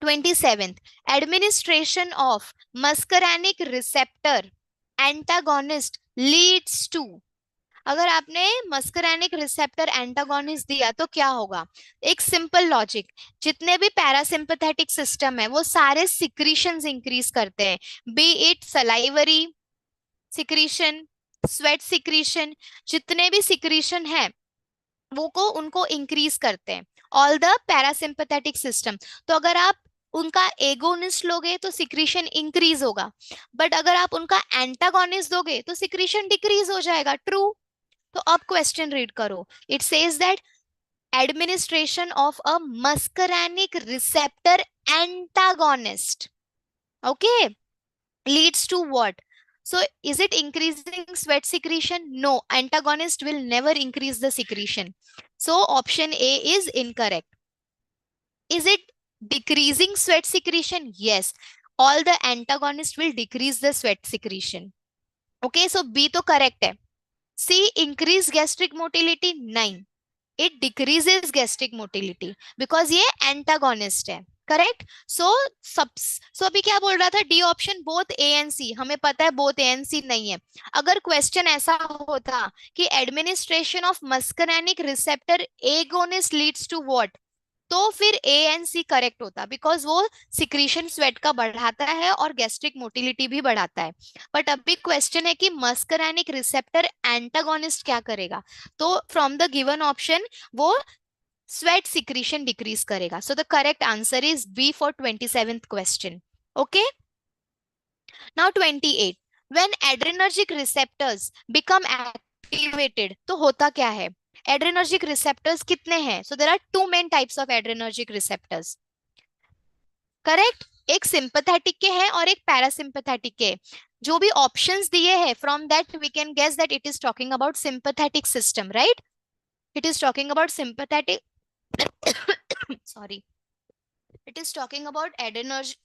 27th, administration of muscarinic receptor antagonist leads to, अगर आपने मस्करैनिक receptor antagonist दिया तो क्या होगा? एक simple logic, जितने भी parasympathetic system है वो सारे सिक्रीशंस इंक्रीज करते हैं, B it salivary secretion, sweat secretion, जितने भी सिक्रीशन है वो को उनको इंक्रीज करते हैं, ऑल द पैरासिम्पैथेटिक सिस्टम. तो अगर आप उनका एगोनिस्ट लोगे तो सिक्रीशन इंक्रीज होगा, बट अगर आप उनका एंटागोनिस्ट दोगे तो सिक्रीशन डिक्रीज हो जाएगा. ट्रू. तो अब क्वेश्चन रीड करो. It says that administration of a muscarinic receptor antagonist, okay, leads to what? So is it increasing sweat secretion? No, antagonist will never increase the secretion. So option A is incorrect. Is it decreasing sweat secretion? Yes, all the antagonists will decrease the sweat secretion. Okay, so B तो correct है. C, increase gastric motility? नहीं, it decreases gastric motility because ये antagonist है. Correct. So अभी क्या बोल रहा था, D option both A and C. हमें पता है बोथ ए एंड सी नहीं है. अगर क्वेश्चन ऐसा होता कि administration of muscarinic receptor agonist leads to what, तो फिर ए एंड सी करेक्ट होता, बिकॉज वो सिक्रीशन स्वेट का बढ़ाता है और गैस्ट्रिक मोटिलिटी भी बढ़ाता है. बट अभी क्वेश्चन है कि मस्करैनिक रिसेप्टर एंटागोनिस्ट क्या करेगा, तो फ्रॉम द गिवन ऑप्शन वो sweat secretion decrease करेगा. So the correct answer is B for 27th question. Okay. Now 28. When adrenergic receptors become activated, तो होता क्या है? Adrenergic receptors कितने हैं? So there are two main types of adrenergic receptors. Correct? एक sympathetic के हैं और एक parasympathetic के. जो भी options दिए हैं, from that we can guess that it is talking about sympathetic system, right? It is talking about sympathetic sorry, it is talking about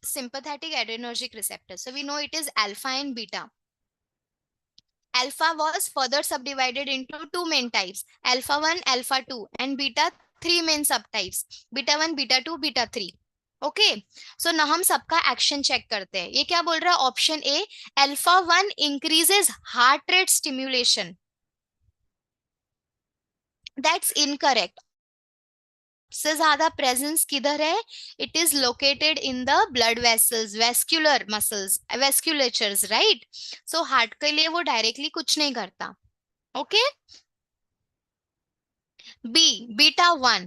sympathetic adrenergic receptors. So we know it is alpha and beta. Alpha was further subdivided into two main types, alpha 1, alpha 2, and beta 3 main subtypes, beta 1, beta 2, beta 3. Okay, सो ना हम सबका action check करते हैं. ये क्या बोल रहा है? Option A, alpha 1 increases heart rate stimulation. That's incorrect. सबसे ज्यादा प्रेजेंस किधर है? It is located in the blood vessels, vascular muscles, vasculatures, right. So heart के लिए वो डायरेक्टली कुछ नहीं करता. Okay. B, beta 1.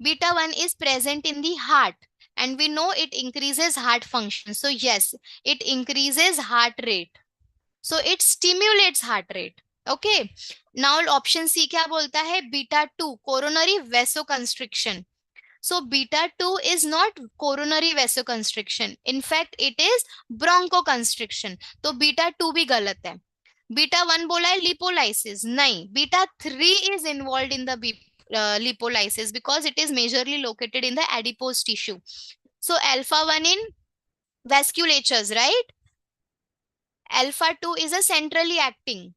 Beta 1 is present in the heart and we know it increases heart function. So yes, it increases heart rate. So it stimulates heart rate. Okay. Now option C क्या बोलता है? Beta 2, coronary vasoconstriction. So beta 2 is not coronary vasoconstriction. In fact, it is bronchoconstriction. तो beta 2 भी गलत है. Beta 1 बोला है lipolysis. नहीं, beta 3 is involved in the lipolysis because it is majorly located in the adipose tissue. So alpha 1 in vasculatures, right? Alpha 2 is a centrally acting.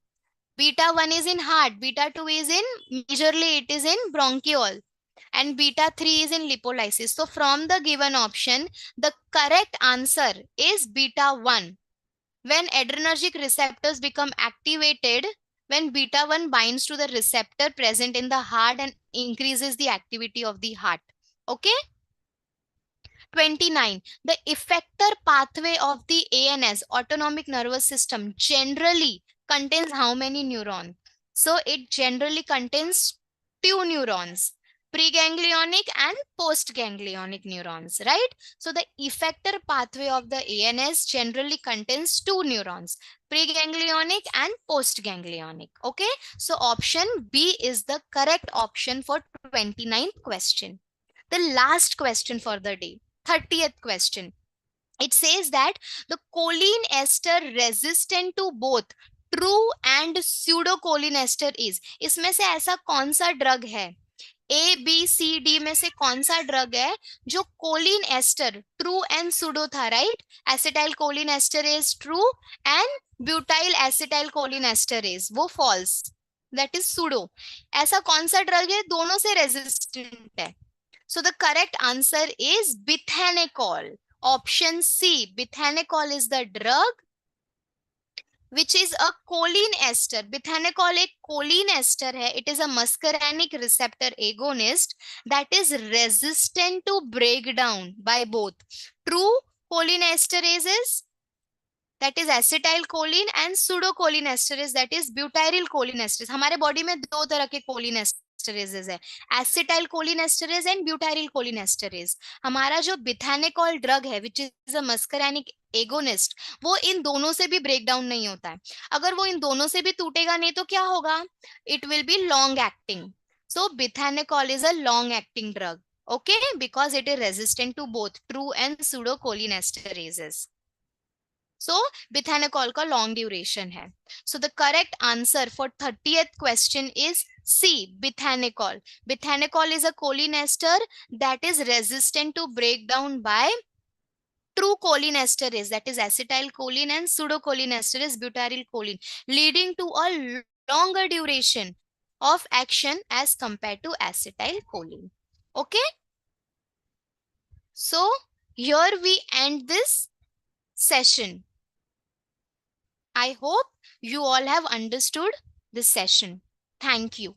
Beta 1 is in heart. Beta 2 is in, majorly it is in bronchiole. And beta 3 is in lipolysis. So from the given option, the correct answer is beta 1. When adrenergic receptors become activated, when beta 1 binds to the receptor present in the heart and increases the activity of the heart. Okay. 29. The effector pathway of the ANS, autonomic nervous system, generally contains how many neurons? So it generally contains 2 neurons, preganglionic and postganglionic neurons, right? So the effector pathway of the ANS generally contains 2 neurons, preganglionic and postganglionic. Okay, so option B is the correct option for 29th question. The last question for the day, 30th question. It says that the choline ester resistant to both true and pseudocholinesterase is. इसमें से ऐसा कौन सा drug है, A B C D में से कौन सा ड्रग है जो choline ester, true and pseudo था, right? Acetyl choline ester is true and butyl acetyl choline ester is वो फॉल्स, दैट इज सुडो. ऐसा कौन सा ड्रग है दोनों से रेजिस्टेंट है? So the correct answer is bethanechol. Option C, bethanechol is the drug which is a choline ester. Bithanecol एक choline ester है. It is a muscarinic receptor agonist that is resistant to breakdown by both true cholinesterases, that is acetylcholine, and pseudocholinesterase, that is butyryl cholinesterase. हमारे body में दो तरह के cholinesterases है, acetylcholinesterase and butyryl cholinesterase. हमारा जो बिथानेकॉल drug है which is a muscarinic agonist, वो इन दोनों से भी ब्रेक डाउन नहीं होता है. अगर वो इन दोनों से भी टूटेगा नहीं तो क्या होगा? It will be long acting. So bethanechol is a long acting drug. Okay, because it is resistant to both true and pseudocholinesterases. So bethanechol का लॉन्ग ड्यूरेशन है. So the correct answer for 30th question is C, bethanechol. Bethanechol is a cholinester that is resistant to breakdown by true cholinesterase, that is acetylcholine, and pseudocholinesterase butyryl choline, leading to a longer duration of action as compared to acetylcholine. Okay, so here we end this session. I hope you all have understood this session. Thank you.